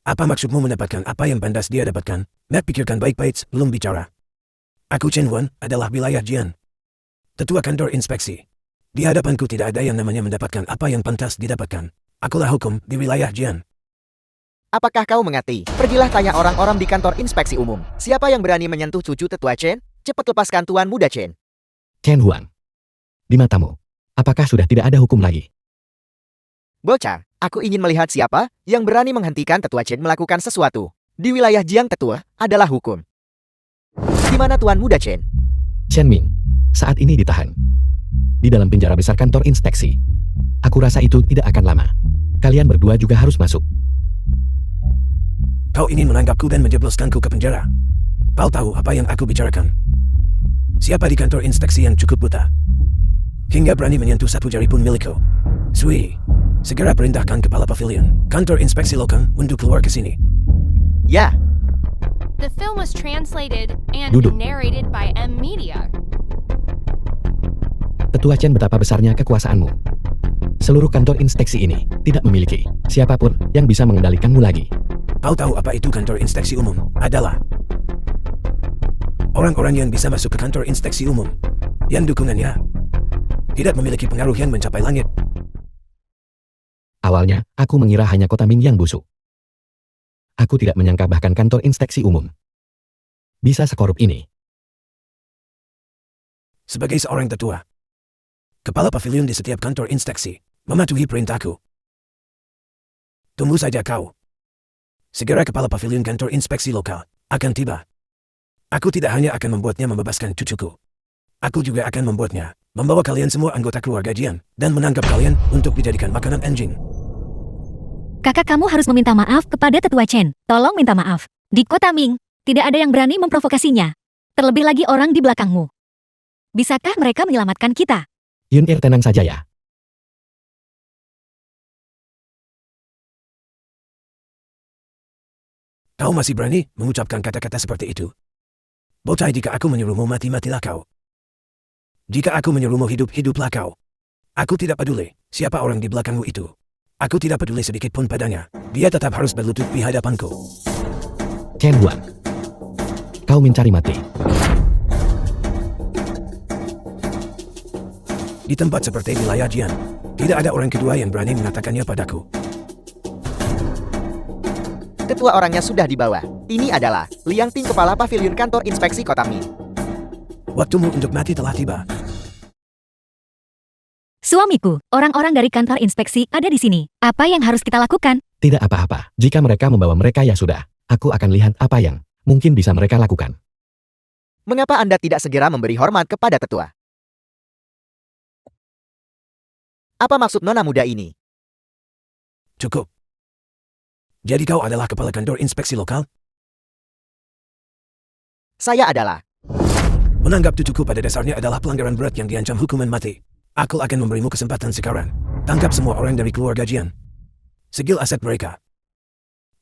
Apa maksudmu mendapatkan apa yang pantas dia dapatkan? Nak pikirkan baik-baik sebelum bicara. Aku Chen Huan adalah wilayah Jian. Tetua kantor inspeksi. Di hadapanku tidak ada yang namanya mendapatkan apa yang pantas didapatkan. Akulah hukum di wilayah Jian. Apakah kau mengerti? Pergilah tanya orang-orang di kantor inspeksi umum. Siapa yang berani menyentuh cucu tetua Chen? Cepat lepaskan Tuan Muda Chen. Chen Huang. Di matamu, apakah sudah tidak ada hukum lagi? Bocah, aku ingin melihat siapa yang berani menghentikan tetua Chen melakukan sesuatu. Di wilayah Jiang tetua adalah hukum. Di mana Tuan Muda Chen? Chen Ming saat ini ditahan di dalam penjara besar kantor inspeksi. Aku rasa itu tidak akan lama. Kalian berdua juga harus masuk. Kau ingin menangkapku dan menjebloskanku ke penjara. Kau tahu apa yang aku bicarakan? Siapa di kantor inspeksi yang cukup buta? Hingga berani menyentuh satu jari pun milikku. Sui, segera perintahkan kepala pavilion kantor inspeksi lokal untuk keluar ke sini. Ya, The film was translated and Duduk. narrated by M-Media. Tetua Chen, betapa besarnya kekuasaanmu. Seluruh kantor inspeksi ini tidak memiliki siapapun yang bisa mengendalikanmu lagi. Kau tahu apa itu kantor inspeksi umum? Adalah orang-orang yang bisa masuk ke kantor inspeksi umum, yang dukungannya tidak memiliki pengaruh yang mencapai langit. Awalnya, aku mengira hanya Kota Ming yang busuk. Aku tidak menyangka bahkan kantor inspeksi umum bisa sekorup ini. Sebagai seorang tetua, kepala pavilion di setiap kantor inspeksi, mematuhi perintahku. Tunggu saja kau. Segera kepala pavilion kantor inspeksi lokal akan tiba. Aku tidak hanya akan membuatnya membebaskan cucuku. Aku juga akan membuatnya membawa kalian semua anggota keluarga Jian dan menangkap kalian untuk dijadikan makanan anjing. Kakak kamu harus meminta maaf kepada Tetua Chen. Tolong minta maaf. Di Kota Ming, tidak ada yang berani memprovokasinya. Terlebih lagi orang di belakangmu. Bisakah mereka menyelamatkan kita? Yun Er, tenang saja ya. Kau masih berani mengucapkan kata-kata seperti itu? Bocah, jika aku menyuruhmu mati, matilah kau. Jika aku menyuruhmu hidup, hiduplah kau. Aku tidak peduli siapa orang di belakangmu itu. Aku tidak peduli sedikit pun padanya. Dia tetap harus berlutut di hadapanku. Chen Huan, kau mencari mati. Di tempat seperti wilayah Jian, tidak ada orang kedua yang berani mengatakannya padaku. Ketua orangnya sudah dibawa. Ini adalah Liang Ting, kepala pavilion kantor inspeksi Kota Ming. Waktumu untuk mati telah tiba. Suamiku, orang-orang dari kantor inspeksi ada di sini. Apa yang harus kita lakukan? Tidak apa-apa. Jika mereka membawa mereka, ya sudah. Aku akan lihat apa yang mungkin bisa mereka lakukan. Mengapa Anda tidak segera memberi hormat kepada tetua? Apa maksud nona muda ini? Cukup. Jadi kau adalah kepala kantor inspeksi lokal? Saya adalah. Menanggap cucuku pada dasarnya adalah pelanggaran berat yang diancam hukuman mati. Aku akan memberimu kesempatan sekarang. Tangkap semua orang dari keluarga Jian. Segil aset mereka.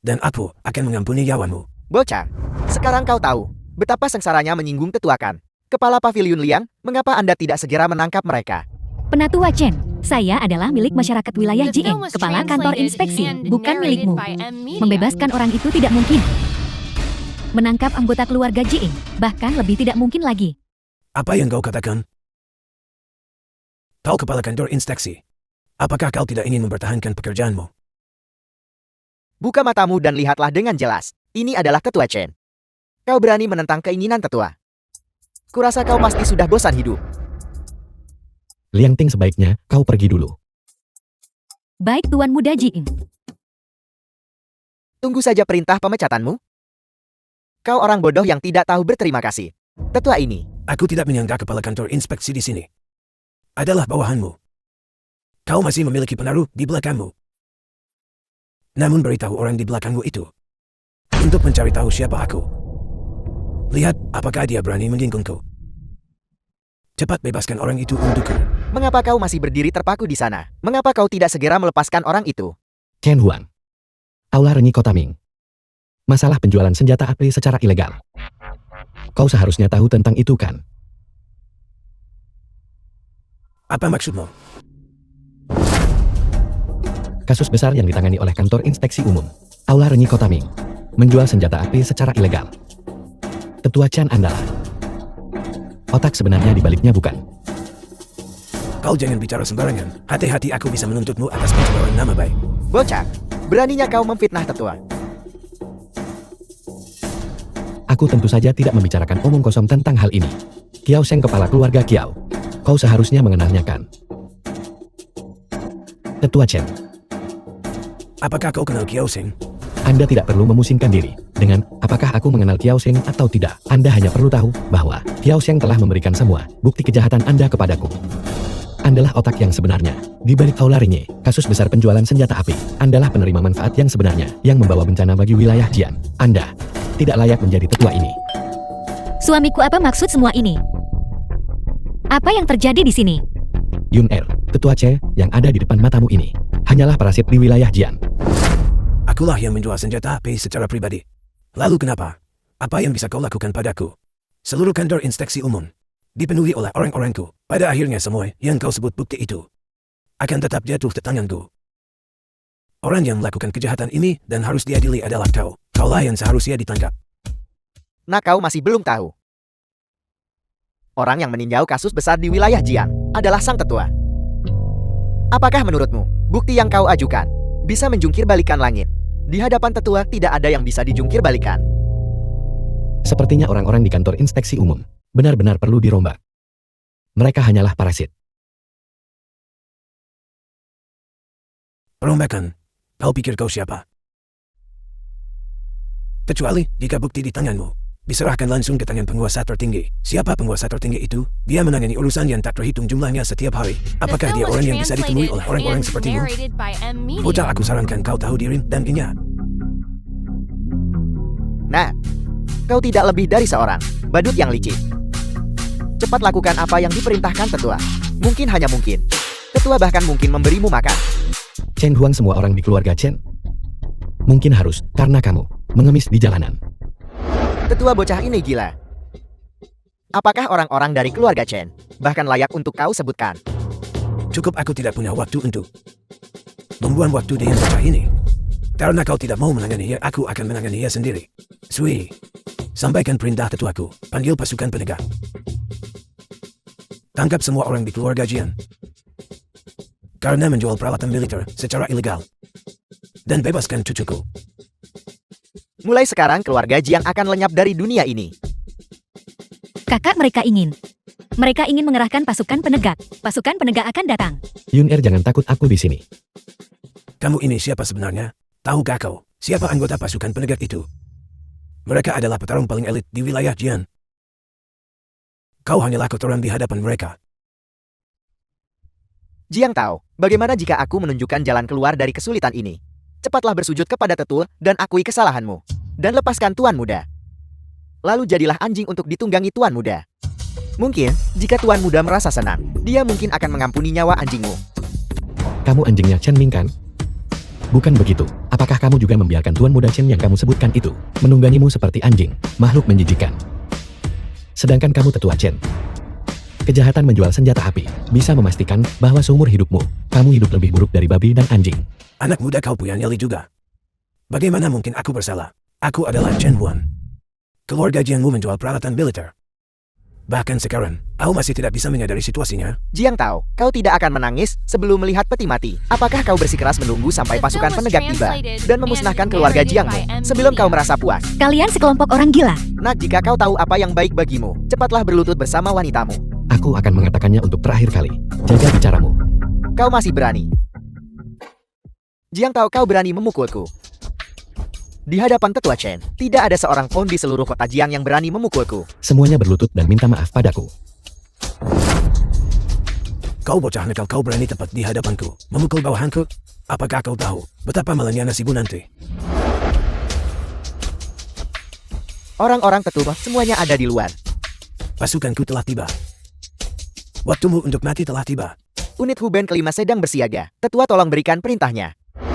Dan aku akan mengampuni nyawamu. Bocah, sekarang kau tahu betapa sengsaranya menyinggung tetua kan? Kepala pavilion Liang, mengapa Anda tidak segera menangkap mereka? Penatua Chen, saya adalah milik masyarakat wilayah The Jien, film was kepala kantor translated inspeksi, and bukan narrated milikmu. by Media. Membebaskan orang itu tidak mungkin. Menangkap anggota keluarga Jien, bahkan lebih tidak mungkin lagi. Apa yang kau katakan? Kau kepala kantor inspeksi. Apakah kau tidak ingin mempertahankan pekerjaanmu? Buka matamu dan lihatlah dengan jelas. Ini adalah Tetua Chen. Kau berani menentang keinginan tetua. Kurasa kau pasti sudah bosan hidup. Liang Ting, sebaiknya kau pergi dulu. Baik Tuan Muda Jien. Tunggu saja perintah pemecatanmu. Kau orang bodoh yang tidak tahu berterima kasih. Tetua ini, Aku tidak menyangka kepala kantor inspeksi di sini adalah bawahanmu. Kau masih memiliki pengaruh di belakangmu. Namun beritahu orang di belakangmu itu untuk mencari tahu siapa aku. Lihat apakah dia berani menyinggungku. Cepat bebaskan orang itu untukku. mengapa kau masih berdiri terpaku di sana? Mengapa kau tidak segera melepaskan orang itu? Chen Huan, Aula Renyi Kota Ming. Masalah penjualan senjata api secara ilegal. Kau seharusnya tahu tentang itu kan? Apa maksudmu? Kasus besar yang ditangani oleh kantor inspeksi umum Aula Renyi Kota Ming menjual senjata api secara ilegal. Tetua Chan andalah. Otak sebenarnya di baliknya bukan? Kau jangan bicara sembarangan. Hati-hati, aku bisa menuntutmu atas pencemaran nama baik. Bocah, beraninya kau memfitnah tetua. Aku tentu saja tidak membicarakan omong kosong tentang hal ini. Kiao Seng, kepala keluarga Kiao. Kau seharusnya mengenalnya kan? Tetua Chen, Apakah kau kenal Kiao Seng? Anda tidak perlu memusingkan diri dengan apakah aku mengenal Kiao Seng atau tidak. Anda hanya perlu tahu bahwa Kiao Seng telah memberikan semua bukti kejahatan Anda kepadaku. Andalah otak yang sebenarnya. Di balik Aula Renyi, kasus besar penjualan senjata api, Andalah penerima manfaat yang sebenarnya yang membawa bencana bagi wilayah Jian. Anda tidak layak menjadi tetua ini. Suamiku, apa maksud semua ini? Apa yang terjadi di sini? Yun Er, Tetua C yang ada di depan matamu ini, hanyalah parasit di wilayah Jian. Akulah yang menjual senjata api secara pribadi. Lalu kenapa? Apa yang bisa kau lakukan padaku? Seluruh kantor inspeksi umum dipenuhi oleh orang-orangku. Pada akhirnya semua yang kau sebut bukti itu akan tetap jatuh ke tanganku. Orang yang melakukan kejahatan ini dan harus diadili adalah kau. Kaulah yang seharusnya ditangkap. Nah, kau masih belum tahu. Orang yang meninjau kasus besar di wilayah Jian adalah sang tetua. Apakah menurutmu, bukti yang kau ajukan bisa menjungkir balikan langit? Di hadapan tetua tidak ada yang bisa dijungkir balikan. Sepertinya orang-orang di kantor inspeksi umum benar-benar perlu dirombak. Mereka hanyalah parasit. Perombakan? Kau pikir kau siapa? Kecuali jika bukti di tanganmu diserahkan langsung ke tangan penguasa tertinggi. Siapa penguasa tertinggi itu? Dia menangani urusan yang tak terhitung jumlahnya setiap hari. Apakah dia orang yang bisa ditemui oleh orang-orang sepertimu? Bocah, aku sarankan kau tahu diri dan inya. Nah, kau tidak lebih dari seorang badut yang licik. Cepat lakukan apa yang diperintahkan tetua. Mungkin hanya mungkin, tetua bahkan mungkin memberimu makan. Chen Huang, semua orang di keluarga Chen. Mungkin harus karena kamu mengemis di jalanan. Tetua bocah ini gila. Apakah orang-orang dari keluarga Chen bahkan layak untuk kau sebutkan? Cukup, aku tidak punya waktu untuk membuang waktu dengan bocah ini. Karena kau tidak mau menangani ia, aku akan menangani ia sendiri. Sui, sampaikan perintah tetuaku. Panggil pasukan penegak. Tangkap semua orang di keluarga Jian karena menjual peralatan militer secara ilegal. Dan bebaskan cucuku. Mulai sekarang keluarga Jiang akan lenyap dari dunia ini. Kakak, mereka ingin mengerahkan pasukan penegak. Pasukan penegak akan datang. Yun Er, jangan takut, aku di sini. Kamu ini siapa sebenarnya? Tahukah kau siapa anggota pasukan penegak itu? Mereka adalah petarung paling elit di wilayah Jian. Kau hanyalah kotoran di hadapan mereka. Jiang tahu, bagaimana jika aku menunjukkan jalan keluar dari kesulitan ini? Cepatlah bersujud kepada tetua dan akui kesalahanmu. Dan lepaskan tuan muda. Lalu jadilah anjing untuk ditunggangi tuan muda. Mungkin, jika tuan muda merasa senang, dia mungkin akan mengampuni nyawa anjingmu. Kamu anjingnya Chen Ming kan? Bukan begitu. Apakah kamu juga membiarkan tuan muda Chen yang kamu sebutkan itu menunggangimu seperti anjing, makhluk menjijikan? Sedangkan kamu tetua Chen. Kejahatan menjual senjata api bisa memastikan bahwa seumur hidupmu, kamu hidup lebih buruk dari babi dan anjing. Anak muda, kau punya nyali juga. Bagaimana mungkin aku bersalah? Aku adalah Chen Huan. Keluarga Jianmu menjual peralatan militer. Bahkan sekarang, kau masih tidak bisa menyadari situasinya. Jiang tahu, kau tidak akan menangis sebelum melihat peti mati. Apakah kau bersikeras menunggu sampai pasukan penegak tiba dan memusnahkan keluarga Jiangmu sebelum kau merasa puas? Kalian sekelompok orang gila. Nak, jika kau tahu apa yang baik bagimu, cepatlah berlutut bersama wanitamu. Aku akan mengatakannya untuk terakhir kali. Jaga bicaramu. Kau masih berani. Jiang tahu kau berani memukulku. Di hadapan tetua Chen, tidak ada seorang pun di seluruh kota Jiang yang berani memukulku. Semuanya berlutut dan minta maaf padaku. Kau bocah nakal, kau berani tepat di hadapanku, memukul bawahanku? Apakah kau tahu betapa malangnya nasibmu nanti? Orang-orang tetua semuanya ada di luar. Pasukanku telah tiba. Waktumu untuk mati telah tiba. Unit Huben kelima sedang bersiaga. Tetua, tolong berikan perintahnya.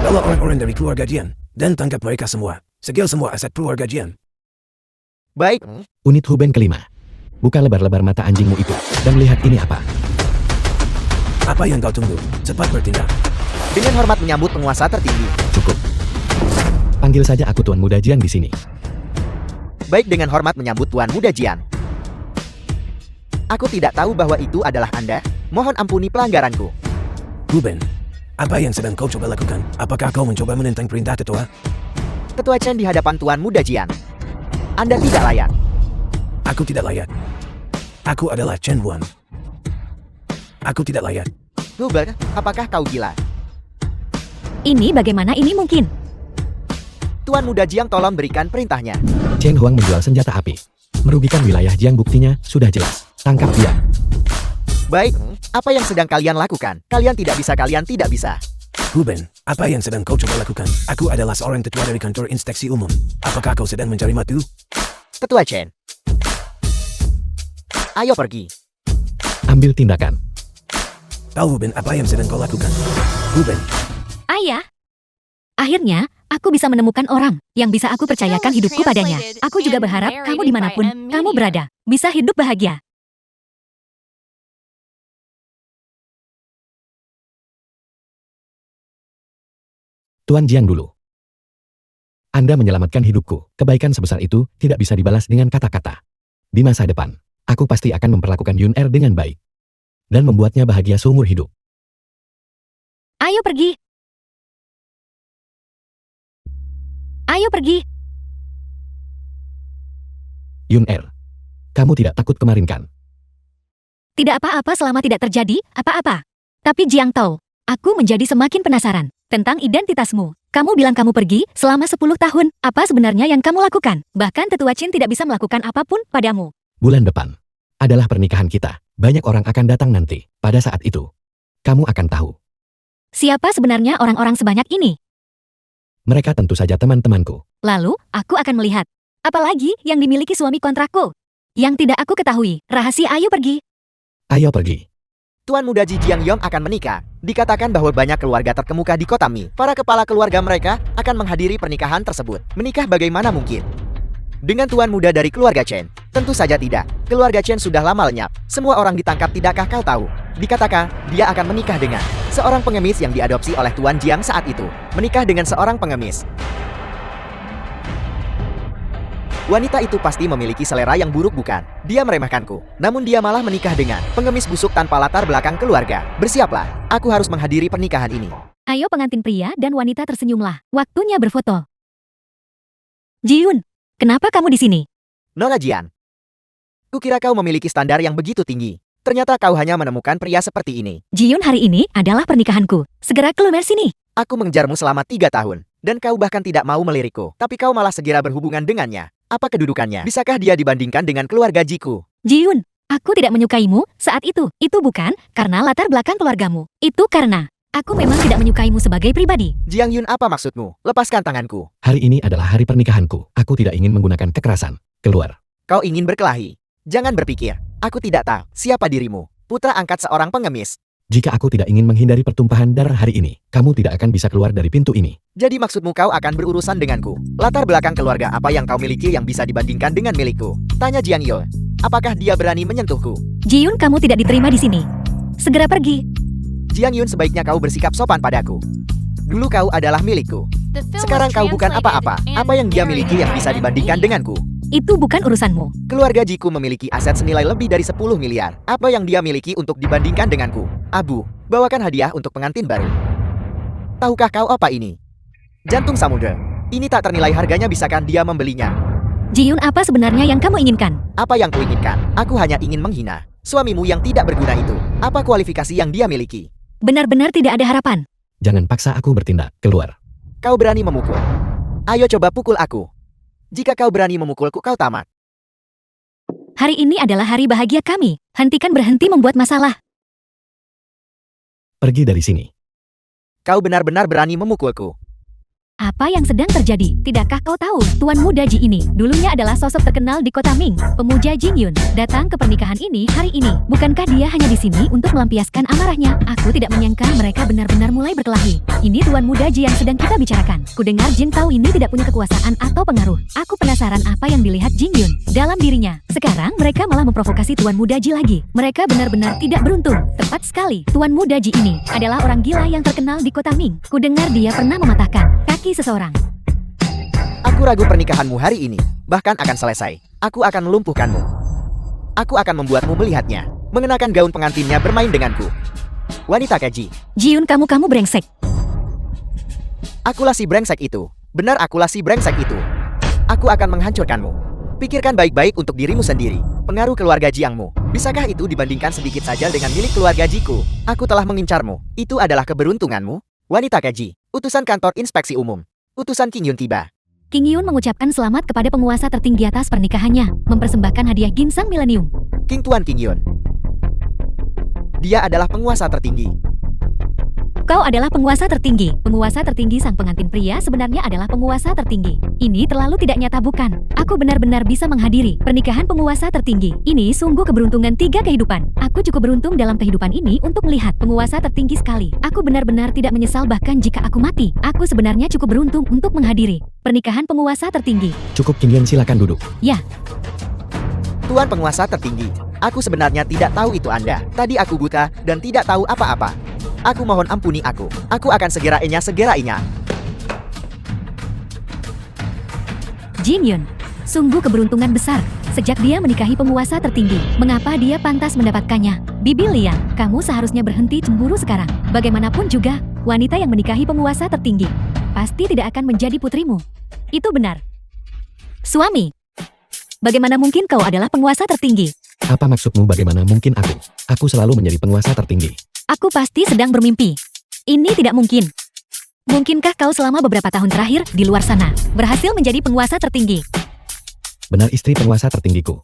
Bawa orang-orang dari keluarga Jian dan tangkap mereka semua. Segel semua aset keluarga Jian. Baik. Unit Huben kelima. Buka lebar-lebar mata anjingmu itu dan lihat ini apa. Apa yang kau tunggu? Cepat bertindak. Dengan hormat menyambut penguasa tertinggi. Cukup. Panggil saja aku Tuan Muda Jian di sini. Baik, dengan hormat menyambut Tuan Muda Jian. Aku tidak tahu bahwa itu adalah Anda. Mohon ampuni pelanggaranku. Huben, apa yang sedang kau coba lakukan? Apakah kau mencoba menentang perintah tetua? Tetua Chen di hadapan Tuan Muda Jian. Anda tidak layak. Aku tidak layak. Aku adalah Chen Huan. Aku tidak layak. Huber, apakah kau gila? Ini bagaimana ini mungkin? Tuan Muda Jiang, tolong berikan perintahnya. Chen Huang menjual senjata api. Merugikan wilayah Jiang, buktinya sudah jelas. Tangkap dia. Baik, apa yang sedang kalian lakukan? Kalian tidak bisa. Huben, apa yang sedang kau coba lakukan? Aku adalah seorang tetua dari kantor inspeksi umum. Apakah kau sedang mencari matu? Tetua Chen. Ayo pergi. Ambil tindakan. Tahu Huben apa yang sedang kau lakukan? Huben, Ayah. Akhirnya, aku bisa menemukan orang yang bisa aku percayakan hidupku padanya. Aku juga berharap kamu dimanapun kamu berada, bisa hidup bahagia. Tuan Jiang dulu. Anda menyelamatkan hidupku. Kebaikan sebesar itu tidak bisa dibalas dengan kata-kata. Di masa depan, aku pasti akan memperlakukan Yun Er dengan baik. Dan membuatnya bahagia seumur hidup. Ayo pergi. Ayo pergi. Yun Er, kamu tidak takut kemarin kan? Tidak apa-apa selama tidak terjadi apa-apa. Tapi Jiang Tao, aku menjadi semakin penasaran tentang identitasmu. Kamu bilang kamu pergi selama 10 tahun. Apa sebenarnya yang kamu lakukan? Bahkan tetua Qin tidak bisa melakukan apapun padamu. Bulan depan adalah pernikahan kita. Banyak orang akan datang nanti. Pada saat itu, kamu akan tahu. Siapa sebenarnya orang-orang sebanyak ini? Mereka tentu saja teman-temanku. Lalu, aku akan melihat. Apalagi yang dimiliki suami kontrakku. Yang tidak aku ketahui. Rahasia ayo pergi. Ayo pergi. Tuan muda Ji Jiang Yong akan menikah. Dikatakan bahwa banyak keluarga terkemuka di kota Mi. Para kepala keluarga mereka akan menghadiri pernikahan tersebut. Menikah bagaimana mungkin? Dengan tuan muda dari keluarga Chen? Tentu saja tidak. Keluarga Chen sudah lama lenyap. Semua orang ditangkap, tidakkah kau tahu? Dikatakan, dia akan menikah dengan seorang pengemis yang diadopsi oleh Tuan Jiang saat itu. Menikah dengan seorang pengemis. Wanita itu pasti memiliki selera yang buruk bukan? Dia meremehkanku. Namun dia malah menikah dengan pengemis busuk tanpa latar belakang keluarga. Bersiaplah, aku harus menghadiri pernikahan ini. Ayo pengantin pria dan wanita tersenyumlah. Waktunya berfoto. Jiyun, kenapa kamu di sini? Nona Jian. Kukira kau memiliki standar yang begitu tinggi. Ternyata kau hanya menemukan pria seperti ini. Jiyun, hari ini adalah pernikahanku. Segera keluar sini. Aku mengejarmu selama 3 tahun. Dan kau bahkan tidak mau melirikku. Tapi kau malah segera berhubungan dengannya. Apa kedudukannya? Bisakah dia dibandingkan dengan keluarga Jiku? Jiyun, aku tidak menyukaimu saat itu. Itu bukan karena latar belakang keluargamu. Itu karena aku memang tidak menyukaimu sebagai pribadi. Jiang Yun, apa maksudmu? Lepaskan tanganku. Hari ini adalah hari pernikahanku. Aku tidak ingin menggunakan kekerasan. Keluar. Kau ingin berkelahi? Jangan berpikir. Aku tidak tahu siapa dirimu. Putra angkat seorang pengemis. Jika aku tidak ingin menghindari pertumpahan darah hari ini, kamu tidak akan bisa keluar dari pintu ini. Jadi maksudmu kau akan berurusan denganku? Latar belakang keluarga apa yang kau miliki yang bisa dibandingkan dengan milikku? Tanya Jiang Yul. Apakah dia berani menyentuhku? Jiyun, kamu tidak diterima di sini. Segera pergi. Jiang Yun, sebaiknya kau bersikap sopan padaku. Dulu kau adalah milikku. The film Sekarang was kau bukan translated apa-apa. and Apa yang dia miliki yang bisa narrated by dibandingkan ME. denganku? Itu bukan urusanmu. Keluarga Jiku memiliki aset senilai lebih dari 10 miliar. Apa yang dia miliki untuk dibandingkan denganku? Abu, bawakan hadiah untuk pengantin baru. Tahukah kau apa ini? Jantung samudera. Ini tak ternilai harganya, bisakah dia membelinya? Jiyun, apa sebenarnya yang kamu inginkan? Apa yang kuinginkan? Aku hanya ingin menghina suamimu yang tidak berguna itu. Apa kualifikasi yang dia miliki? Benar-benar tidak ada harapan. Jangan paksa aku bertindak. Keluar. Kau berani memukul? Ayo coba pukul aku. Jika kau berani memukulku, kau tamat. Hari ini adalah hari bahagia kami. Hentikan berhenti membuat masalah. Pergi dari sini. Kau benar-benar berani memukulku. Apa yang sedang terjadi? Tidakkah kau tahu, Tuan Muda Ji ini dulunya adalah sosok terkenal di kota Ming, pemuja Jingyun, datang ke pernikahan ini hari ini. Bukankah dia hanya di sini untuk melampiaskan amarahnya? Aku tidak menyangka mereka benar-benar mulai berkelahi. Ini Tuan Muda Ji yang sedang kita bicarakan. Kudengar Jin Tao ini tidak punya kekuasaan atau pengaruh. Aku penasaran apa yang dilihat Jingyun dalam dirinya. Sekarang mereka malah memprovokasi Tuan Muda Ji lagi. Mereka benar-benar tidak beruntung. Tepat sekali, Tuan Muda Ji ini adalah orang gila yang terkenal di kota Ming. Kudengar dia pernah mematahkan kaki seseorang. Aku ragu pernikahanmu hari ini bahkan akan selesai. Aku akan melumpuhkanmu. Aku akan membuatmu melihatnya. Mengenakan gaun pengantinnya bermain denganku. Wanita keji. Jiyun, kamu brengsek. Akulah si brengsek itu. Benar, akulah si brengsek itu. Aku akan menghancurkanmu. Pikirkan baik-baik untuk dirimu sendiri. Pengaruh keluarga Jiangmu. Bisakah itu dibandingkan sedikit saja dengan milik keluarga Jiku? Aku telah mengincarmu. Itu adalah keberuntunganmu. Wanita keji. Utusan kantor inspeksi umum. Utusan King Yun tiba. King Yun mengucapkan selamat kepada penguasa tertinggi atas pernikahannya, mempersembahkan hadiah ginseng milenium. King Tuan King Yun. Dia adalah penguasa tertinggi. Kau adalah penguasa tertinggi. Penguasa tertinggi sang pengantin pria sebenarnya adalah penguasa tertinggi. Ini terlalu tidak nyata bukan? Aku benar-benar bisa menghadiri pernikahan penguasa tertinggi. Ini sungguh keberuntungan 3 kehidupan. Aku cukup beruntung dalam kehidupan ini untuk melihat penguasa tertinggi sekali. Aku benar-benar tidak menyesal bahkan jika aku mati. Aku sebenarnya cukup beruntung untuk menghadiri pernikahan penguasa tertinggi. Cukup, Kinian, silakan duduk. Ya, Tuan penguasa tertinggi. Aku sebenarnya tidak tahu itu Anda. Tadi aku buta dan tidak tahu apa-apa. Aku mohon ampuni aku. Aku akan segera-nya. Jin Yun. Sungguh keberuntungan besar. Sejak dia menikahi penguasa tertinggi, mengapa dia pantas mendapatkannya? Bibi Liang, kamu seharusnya berhenti cemburu sekarang. Bagaimanapun juga, Wanita yang menikahi penguasa tertinggi pasti tidak akan menjadi putrimu. Itu benar. Suami, bagaimana mungkin kau adalah penguasa tertinggi? Apa maksudmu bagaimana mungkin aku? Aku selalu menjadi penguasa tertinggi. Aku pasti sedang bermimpi. Ini tidak mungkin. Mungkinkah kau selama beberapa tahun terakhir di luar sana berhasil menjadi penguasa tertinggi? Benar istri penguasa tertinggiku.